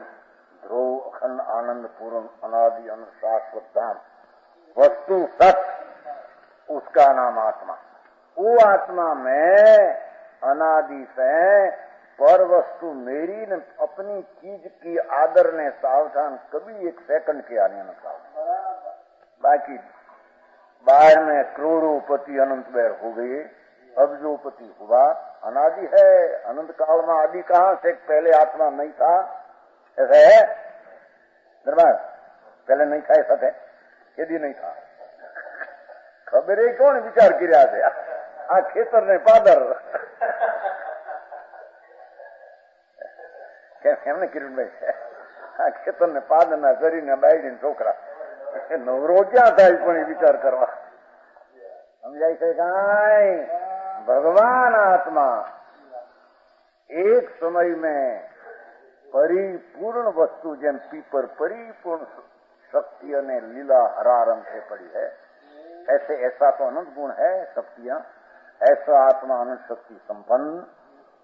ध्रुव अखंड आनंद पूर्ण अनादि अनंत शाश्वत धाम वस्तु सत्य, उसका नाम आत्मा। वो आत्मा में अनादि से पर वस्तु मेरी न अपनी चीज की आदर ने सावधान कभी एक सेकंड के आने न सावधान। बाकी बाहर में करोड़ोपति अनंत बैर हो गए, अब जो पति हुआ अनादि है, अनंत काल में आदि कहां से पहले आत्मा नहीं था, ऐसा है दरबार पहले नहीं था, ऐसा है यदि नहीं था खबर है कौन विचार किया थे आ खेतर ने पादर એમને કિરીટભાઈ આ ખેતર ને પાદના કરીને બાયડી છોકરા નવરો ક્યાં થાય પણ વિચાર કરવા સમજાય છે કાંઈ? भगवान आत्मा एक समय में परिपूर्ण वस्तु જેમ પીપર परिपूर्ण शक्ति ने लीला हरा रंग से पड़ी है, ऐसे ऐसा तो अनंत गुण है शक्तियां, ऐसा आत्मा अनंत शक्ति संपन्न,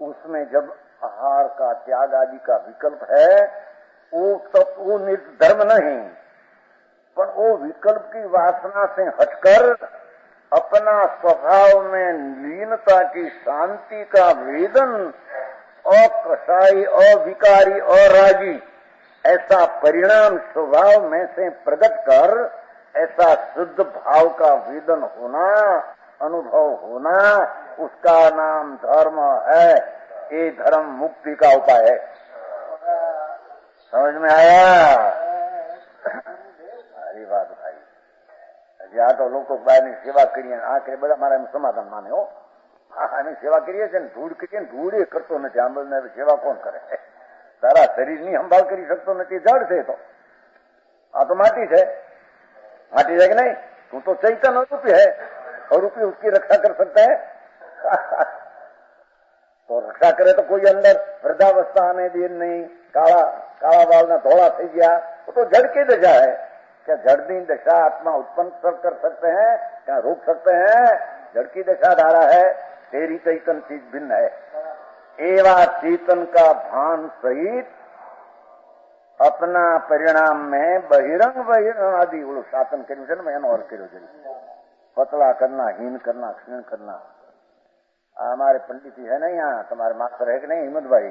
उसमें जब आहार का त्याग आदि का विकल्प है, वो धर्म नहीं, पर वो विकल्प की वासना से हटकर अपना स्वभाव में लीनता की शांति का वेदन अकसाई अविकारी अरागी ऐसा परिणाम स्वभाव में से प्रकट कर ऐसा शुद्ध भाव का वेदन होना, अनुभव होना, उसका नाम धर्म है। ये धर्म मुक्ति का उपाय है। समझ में आया? अरे बात भाई, આ તો લોકો બહારની સેવા કરીએ, આ કરે બધા મારા સમાધાન માને હો, આની સેવા કરીએ છીએ ને ધૂળ કરીએ ને ધૂળ એ કરતો નથી, આંબળને સેવા કોણ કરે? તારા શરીરની સંભાળ કરી શકતો નથી, જળ છે તો, આ તો માટી છે, માટી છે કે નહીં? तू तो चैतन्य रूपी है और रूपी उसकी रक्षा कर सकता है। तो रक्षा करे तो कोई अंदर वृद्धावस्था आने दी नहीं, काला काला बाल ना धोला थी गया, वो तो जड़ की दशा है। क्या जड़नी दशा आत्मा उत्पन्न कर सकते हैं? क्या रोक सकते हैं? जड़ की दशा धारा है, तेरी चैतन चीज भिन्न है। एवा चेतन का भान सहित अपना परिणाम में बहिरंग आदि वो शासन कर और करो जरी पतला करना, हीन करना, क्षीण करना। हमारे पंडित जी है ना यहाँ, तुम्हारे मास्टर है कि नहीं, हिम्मत भाई,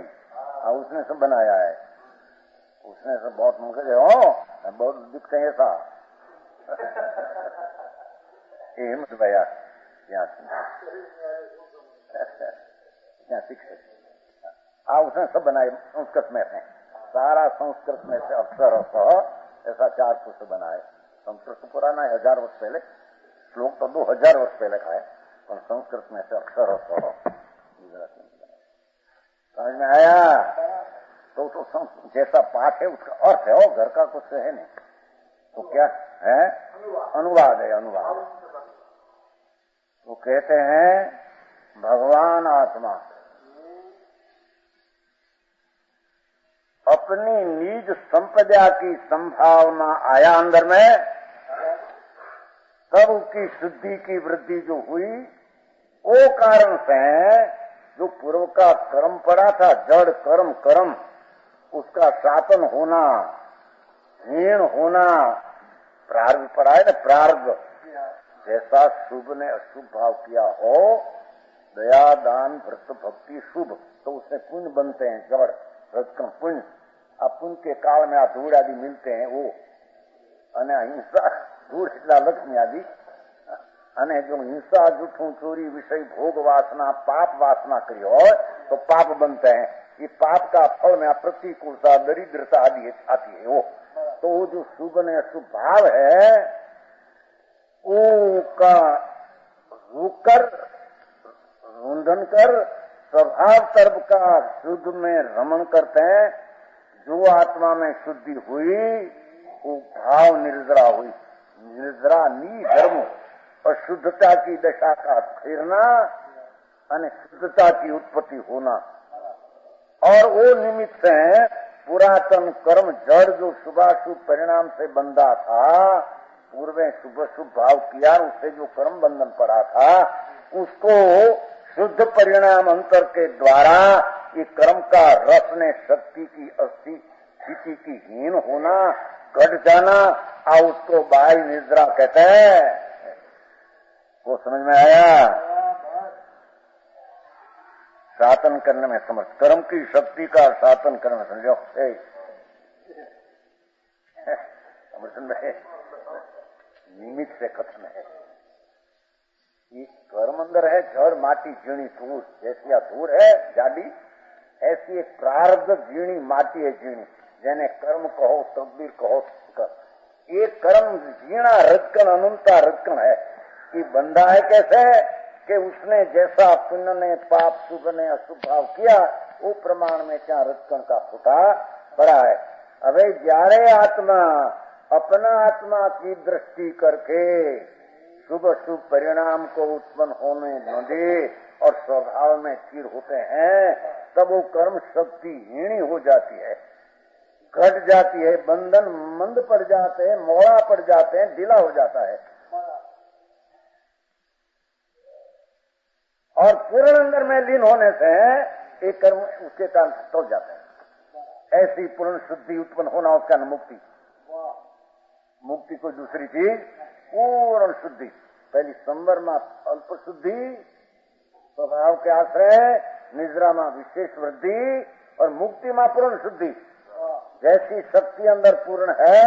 उसने सब बनाया है। उसने सब बहुत मुझे हो बहुत दिखते हैं ऐसा। ये हिम्मत भैया यहाँ शिक्षक, उसने सब बनाए संस्कृत में से, सारा संस्कृत में से अक्षर ऐसा 4 पुस्तक बनाए। संस्कृत पुराना है, 1000 वर्ष पहले, श्लोक तो 2000 वर्ष पहले का है, और संस्कृत में से अक्षर समझ में आया? तो जैसा पाठ है उसका अर्थ है, वो घर का कुछ है नहीं, तो क्या है? अनुवाद है, अनुवाद। वो कहते हैं भगवान आत्मा अपनी निज संपदा की संभावना आया अंदर में, तब उसकी शुद्धि की वृद्धि जो हुई, वो कारण से जो पूर्व का कर्म पड़ा था, जड़ कर्म कर्म, उसका शासन होना, हीन होना, प्रारब्ध पड़ा है ना, प्रारब्ध। जैसा शुभ ने अशुभ भाव किया हो, दया दान व्रत भक्ति शुभ, तो उससे पुण्य बनते हैं, जड़ रजकम पुण्य। अब पुण्य के काल में धूड़ आदि मिलते हैं, वो अने हिंसा धूड़ એટલા લક્ષ્મી आदि, અને जो हिंसा जूठू चोरी विषय भोग वासना पाप वासना करी हो तो पाप बनते हैं। ये पाप का फल में प्रतिकूलता दरिद्रता आदि आती है। वो जो शुभ ने अशुभ भाव है, उसका रुकर रुंधन कर स्वभाव तर्क का शुद्ध में रमण करते हैं। जो आत्मा में शुद्धि हुई, वो भाव निर्जरा हुई। निर्जरा नी धर्म अशुद्धता की दशा का फिरना और शुद्धता की उत्पत्ति होना, और वो निमित्त है पुरातन कर्म जड़ जो शुभाशुभ परिणाम से बंधा था, पूर्व शुभ शुभ भाव किया, उससे जो कर्म बंधन पड़ा था, उसको शुद्ध परिणाम अंतर के द्वारा ये कर्म का रस ने शक्ति की स्थिति की हीन होना, घट जाना, और उसको बाह्य निद्रा कहते हैं। वो समझ में आया? शासन करने में समझ, कर्म की शक्ति का शासन करने में समझो। निमित्त से कथन है, ये कर्म अंदर है, जड़ माटी जीणी धूल, जैसी धूल है जाडी, ऐसी एक प्रारब्ध जीणी माटी है, जीणी, जेने कर्म कहो तकदीर कहो। ये कर्म जीना रजकन अनंता रजकन है कि बंदा है कैसे कि उसने जैसा पुण्य ने पाप शुभ ने अशुभ भाव किया, वो प्रमाण में क्या रजकन का फुटा पड़ा है। अबे जारे आत्मा अपना आत्मा की दृष्टि करके शुभ शुभ परिणाम को उत्पन्न होने न दे और स्वभाव में स्थिर होते हैं, तब वो कर्म शक्ति हीणी हो जाती है, घट जाती है, बंधन मंद पड़ जाते हैं, मोड़ा पड़ जाते हैं, ढीला हो जाता है, और पूर्ण अंदर में लीन होने से एक कर्म उसके कारण टूट जाते हैं। ऐसी पूर्ण शुद्धि उत्पन्न होना उसका न मुक्ति। मुक्ति कोई दूसरी चीज, पूर्ण शुद्धि। पहली संवर में अल्प शुद्धि, स्वभाव के आश्रय, निद्रा में विशेष वृद्धि, और मुक्ति में पूर्ण शुद्धि। जैसी शक्ति अंदर पूर्ण है,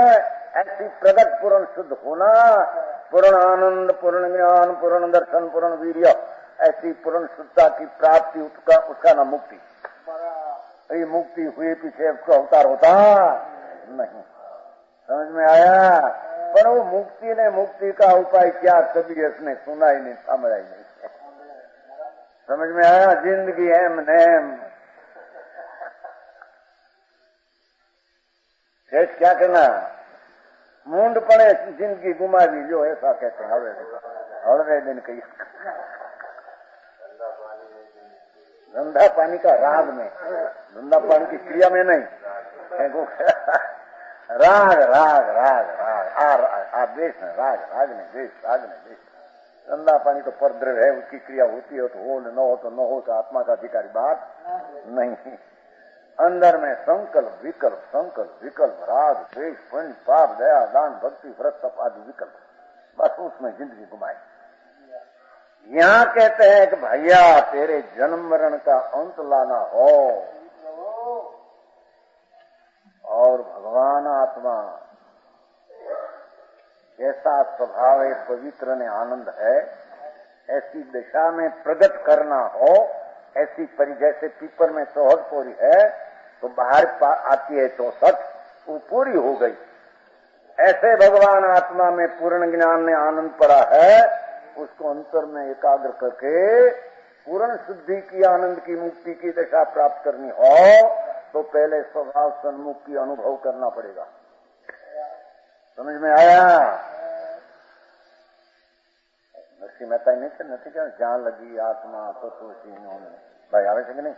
ऐसी प्रगट पूर्ण शुद्ध होना, पूर्ण आनंद, पूर्ण ज्ञान, पूर्ण दर्शन, पूर्ण वीर्य, ऐसी पूर्ण शुद्धता की प्राप्ति, उसका नाम मुक्ति। ये मुक्ति हुए पीछे उसका अवतार होता नहीं। समझ में आया? पर वो मुक्ति ने मुक्ति का उपाय क्या, कभी इसने सुना ही नहीं, समझा ही नहीं। समझ में आया? जिंदगी एम नेम, क्या करना, मूंडपणे जिंदगी गुमावी जो, ऐसा कहते हैं। हड़वे दिन कही धंधा पानी का राग में, धंधा पानी की क्रिया में नहीं। राग राग राग राग आदेश है, राग राग ने देश, राग ने देश। धंधा पानी तो परद्रव्य है, उसकी क्रिया होती है तो हो, न हो तो न हो, तो आत्मा का अधिकारी बात नहीं। अंदर में संकल्प विकल्प, संकल्प विकल्प, राग द्वेष पुण्य पाप दया दान भक्ति व्रत तप आदि विकल्प, बस उसमें जिंदगी घुमाई। यहाँ कहते हैं कि भैया तेरे जन्म मरण का अंत लाना हो, और भगवान आत्मा ऐसा स्वभाव है, पवित्र ने आनंद है, ऐसी दिशा में प्रकट करना हो, ऐसी परि जैसे पीपर में चौहद पूरी है तो बाहर आती है चौसठ, वो पूरी हो गई। ऐसे भगवान आत्मा में पूर्ण ज्ञान में आनंद पड़ा है, उसको अंतर में एकाग्र करके पूर्ण शुद्धि की, आनंद की, मुक्ति की दशा प्राप्त करनी हो तो पहले स्वभाव सन्मुख की अनुभव करना पड़ेगा। समझ में आया? नरसिंह मेहता नहीं थे, नहीं क्या जहां लगी आत्मा तो भाई आवे છે કે નહીં,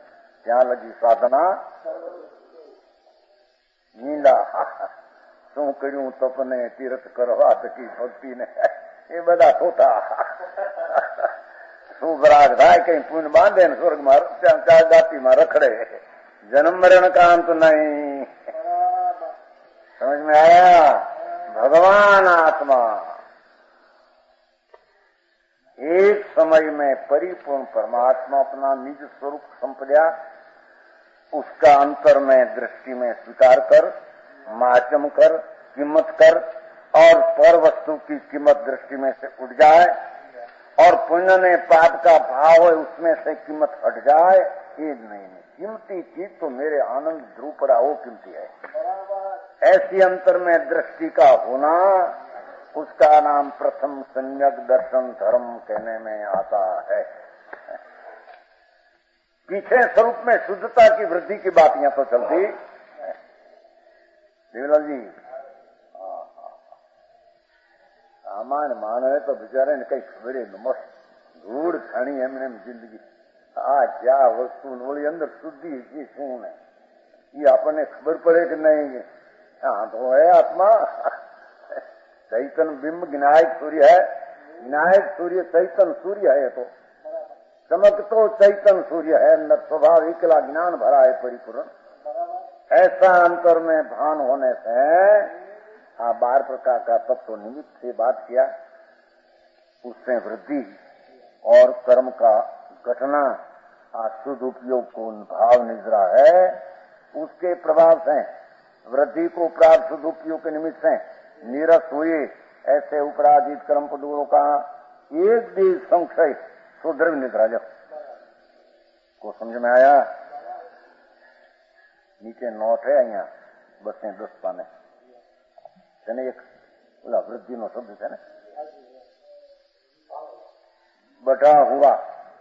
ત્યાં લગી સાધના નીંદા શું કર્યું તપને તીર્થ કરવા તકી ભક્તિને, એ બધા ખોટા। શું બરાગ થાય, કઈ પુણ્ય બાંધે ને સ્વર્ગમાં ચાર દાતીમાં રખડે, जन्म मरण का अंत नहीं। समझ में आया? भगवान आत्मा एक समय में परिपूर्ण परमात्मा अपना निज स्वरूप संपदा, उसका अंतर में दृष्टि में स्वीकार कर, माचम कर, कीमत कर, और पर वस्तु की कीमत दृष्टि में से उठ जाए, और पुण्य ने पाप का भाव है उसमें से कीमत हट जाए। ये नहीं, कीमती चीज तो मेरे आनंद ध्रुव पड़ा, वो कीमती है। ऐसी अंतर में दृष्टि का होना, उसका नाम प्रथम सम्यक दर्शन धर्म कहने में आता है। पीछे स्वरूप में शुद्धता की वृद्धि की बात यहाँ तो चलती। देवलाल जी सामान्य मानव है तो बेचारे ने कई खबर मस्त धूड़ खानी एमने जिंदगी, आ क्या वस्तु बोली अंदर शुद्धि की शू ने, ये आपने खबर पड़े कि नहीं? हाँ तो है आत्मा चैतन बिंब विनायक सूर्य है, विनायक सूर्य चैतन सूर्य है, तो चमक तो चैतन सूर्य है, अंदर स्वभाव एकला ज्ञान भरा है परिपूर्ण। ऐसा अंतर में भान होने से 12 प्रकार का तत्व निमित्त से बात किया, उससे वृद्धि और कर्म का घटना शुद्ध उपयोग को भाव निजरा है, उसके प्रभाव से वृद्धि को प्राप्त शुद्ध उपयोग के निमित्त से निरस हुए ऐसे उपराजित कर्म पदों का एक भी संशय सुदृढ़ निद्रा को समझ में आया? नीचे नोट है अहियां बसे 10 पाने તેને એક ઓલા વૃદ્ધિનો શબ્દ છે ને, बढ़ा हुआ,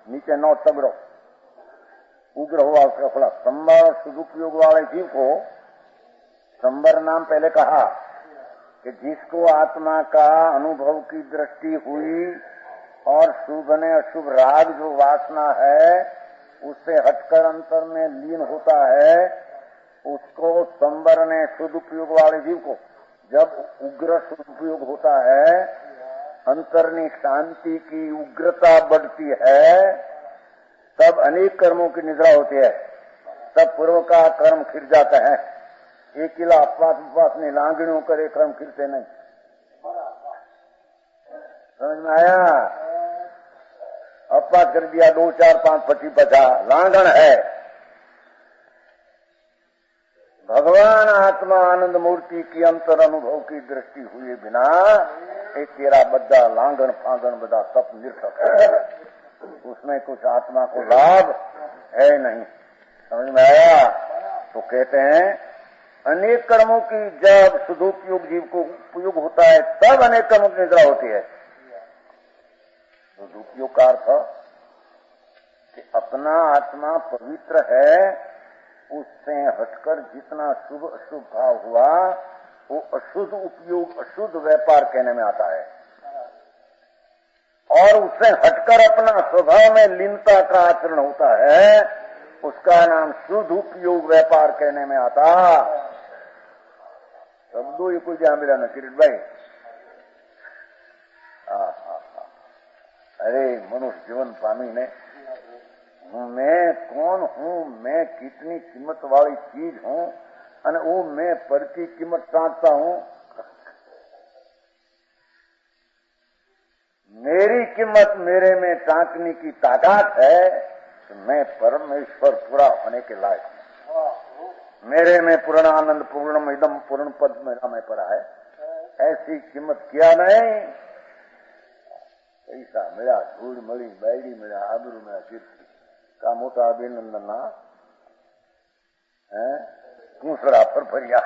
नीचे नौ तगड़ो उग्र हुआ, उसका फला संबर सदुपयोग वाले जीव को, संबर नाम पहले कहा कि जिसको आत्मा का अनुभव की दृष्टि हुई और शुभ ने अशुभ राग जो वासना है उससे हटकर अंतर में लीन होता है, उसको संबर ने सदुपयोग वाले जीव को, जब उग्र सदुपयोग होता है, अंतरनी शांति की उग्रता बढ़ती है, तब अनेक कर्मों की निद्रा होती है, तब पूर्व का कर्म खिर जाता है। एक किला अपवास उपवास नहीं, लांगणियों करे कर्म खिरते नहीं। समझ में आया? अपवास कर दिया 2 4 5 25 50 लांगण है। भगवान आत्मा आनंद मूर्ति की अंतर अनुभव की दृष्टि हुए बिना एक तेरा बद्दा लांगन फांगन बदा तप निरर्थक है, उसमें कुछ आत्मा को लाभ है नहीं। समझ में आया? तो कहते हैं अनेक कर्मों की जब सदुपयोग जीव को उपयोग होता है तब अनेक कर्मों की निद्रा होती है। सदुपयोग का अर्थ कि अपना आत्मा पवित्र है, उससे हटकर जितना शुभ अशुभ भाव हुआ वो अशुद्ध उपयोग, अशुद्ध व्यापार कहने में आता है। और उससे हटकर अपना स्वभाव में लीनता का आचरण होता है, उसका नाम शुद्ध उपयोग व्यापार कहने में आता। शब्दों ये कोई ध्यान मिला ना किरीट भाई? अरे मनुष्य जीवन पामी ने मैं कौन हूँ, मैं कितनी कीमत वाली चीज हूँ, અને वो मैं पर की कीमत टांकता हूँ। मेरी कीमत मेरे में टांकने की ताकत है तो मैं परमेश्वर पूरा होने के लायक हूँ। मेरे में पूर्ण आनंद पूर्णम इदम पूर्ण पद मेरा में पड़ा है, ऐसी कीमत किया नहीं। पैसा मिला, धूल मिली, बैडी मिला, आबरू मिला, कीर्ति का मोटा अभिनंदन ना है दूसरा पर भरिया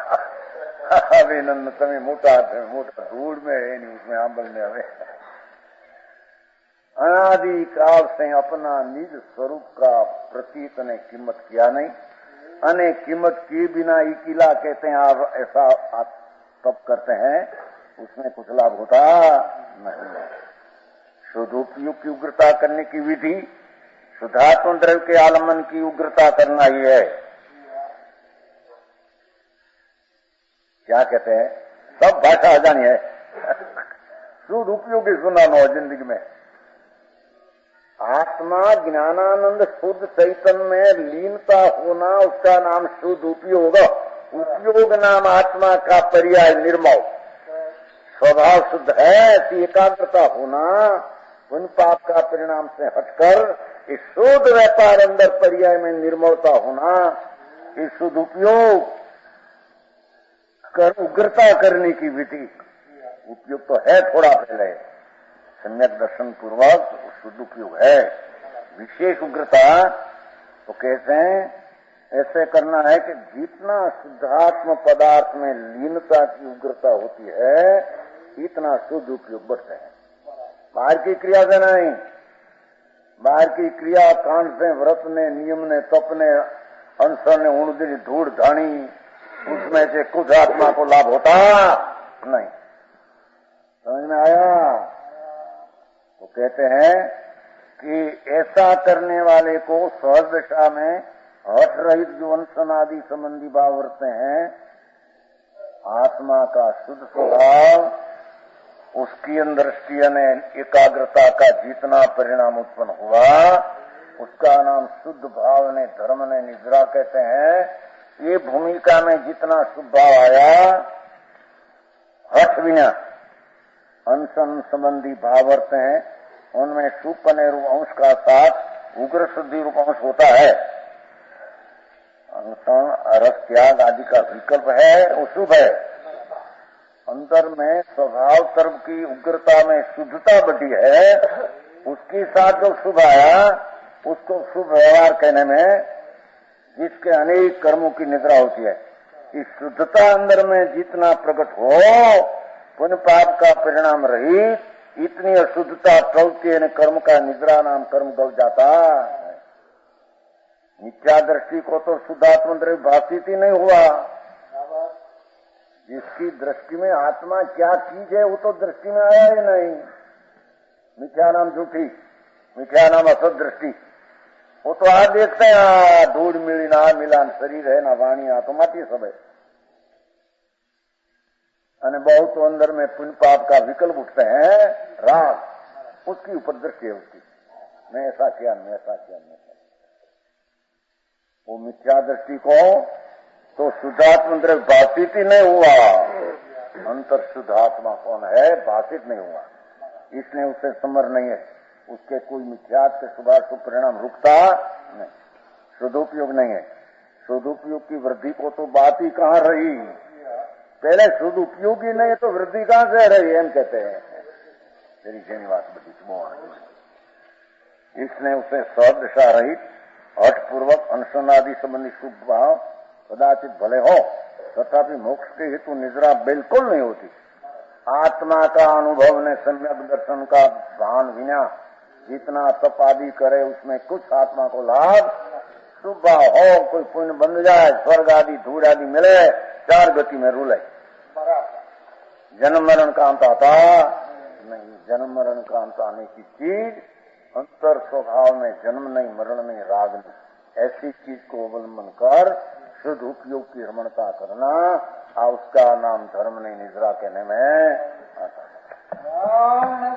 अभिनंदन तमें मोटा धूल में है नहीं, उसमें आंबल में हमें अनादि काल से अपना निज स्वरूप का प्रतीत ने कीमत किया नहीं, अने कीमत किए बिना इकिला कहते हैं। आप ऐसा आप तब करते हैं, उसमें कुछ लाभ होता नहीं। शुद्ध उपयोग की उग्रता करने की विधि शुद्धात्म द्रव्य के आलम्बन की उग्रता करना ही है। क्या कहते हैं, सब भाषा अजानी है। शुद्ध उपयोगी सुना नो जिंदगी में। आत्मा ज्ञानानंद शुद्ध चैतन्य में लीनता होना, उसका नाम शुद्ध उपयोग। उपयोग नाम आत्मा का पर्याय निर्मल। स्वभाव शुद्ध है, ऐसी एकाग्रता होना, उन पाप का परिणाम से हटकर इस शुद्ध व्यापार अंदर पर्याय में निर्मलता होना, इस शुद्ध उपयोग कर उग्रता करने की विधि। उपयोग तो है थोड़ा पहले, सम्यक दर्शन पूर्वक शुद्ध उपयोग है। विशेष उग्रता तो कहते हैं ऐसे करना है कि जितना शुद्धात्म पदार्थ में लीनता की उग्रता होती है, इतना शुद्ध उपयोग बढ़ता है। बाहर की क्रिया से नहीं, बाहर की क्रिया कांड से, व्रत ने, नियम ने, तप ने, अनशन ने, उणदी धूड़ धानी, उसमें से कुछ आत्मा को लाभ होता नहीं। समझ में आया? तो कहते हैं कि ऐसा करने वाले को सहज दशा में हठ रहित जो अनशन आदि संबंधी भाव वर्ते हैं, आत्मा का शुद्ध स्वभाव, उसकी अंदर ने एकाग्रता का जितना परिणाम उत्पन्न हुआ, उसका नाम शुद्ध भाव ने, धर्म ने, निद्रा कहते हैं। ये भूमिका में जितना शुभ भाव आया, हठ बिना अनशन संबंधी भाव वर्ते हैं, उनमें सुपने रूप अंश का साथ उग्र शुद्धि रूप अंश होता है। अनशन रस त्याग आदि का विकल्प है, वो शुभ है। अंदर में स्वभाव कर्म की उग्रता में शुद्धता बढ़ी है, उसके साथ जो शुभ आया उसको शुभ व्यवहार कहने में, जिसके अनेक कर्मों की निद्रा होती है। इस शुद्धता अंदर में जितना प्रकट हो, पुण्य पाप का परिणाम रहित इतनी अशुद्धता टलती है, कर्म का निद्रा नाम कर्म गल जाता। मिथ्या दृष्टि को तो शुद्धात्म द्रव्य भाषित ही नहीं हुआ। जिसकी दृष्टि में आत्मा क्या चीज है, वो तो दृष्टि में आया ही नहीं। मिथ्या नाम झूठी, मिथ्या नाम असत दृष्टि। वो तो आज देखते हैं धूड़ मिली ना मिला, शरीर है ना वाणी, आ तो माटी सब है। અને बहुत तो अंदर में पुण्य पाप का विकल्प उठते हैं, राग, उसकी ऊपर दृष्टि है उसकी, मैं ऐसा किया, मैं ऐसा किया, मैं ऐसा। वो मिथ्या दृष्टि को तो शुद्धात्म द्रव्य भाषित ही नहीं हुआ। अंतर शुद्धात्मा कौन है, भाषित नहीं हुआ, इसलिए उसे समर नहीं है। उसके कोई मिथ्यात के शुभाशुभ परिणाम रुकता नहीं, शुद्धोपयोग नहीं है। शुद्धोपयोग की वृद्धि को तो बात ही कहाँ रही, पहले शुद्ध उपयोगी नहीं तो वृद्धि कहाँ से रही, एम कहते हैं। तेरी श्रीनिवास बड़ी इसने उसे सदशा रहित हठपूर्वक अनशन आदि संबंधी शुभ भाव कदाचित भले हो, तथापि मोक्ष के हेतु निद्रा बिल्कुल नहीं होती। आत्मा का अनुभव ने सम्यक दर्शन का भान विना जितना तप आदि करे, उसमें कुछ आत्मा को लाभ शुभ भाव हो, कोई पुण्य बन जाए, स्वर्ग आदि धूड़ आदि मिले, चार गति में रूले, जन्म मरण का अंत आता नहीं। जन्म मरण का अंत आने की चीज अंतर स्वभाव में जन्म नहीं, मरण नहीं, राग नहीं, ऐसी चीज को अवलंबन कर शुद्ध उपयोग की रमणता करना, उसका नाम धर्म नहीं, निद्रा कहने में आता है।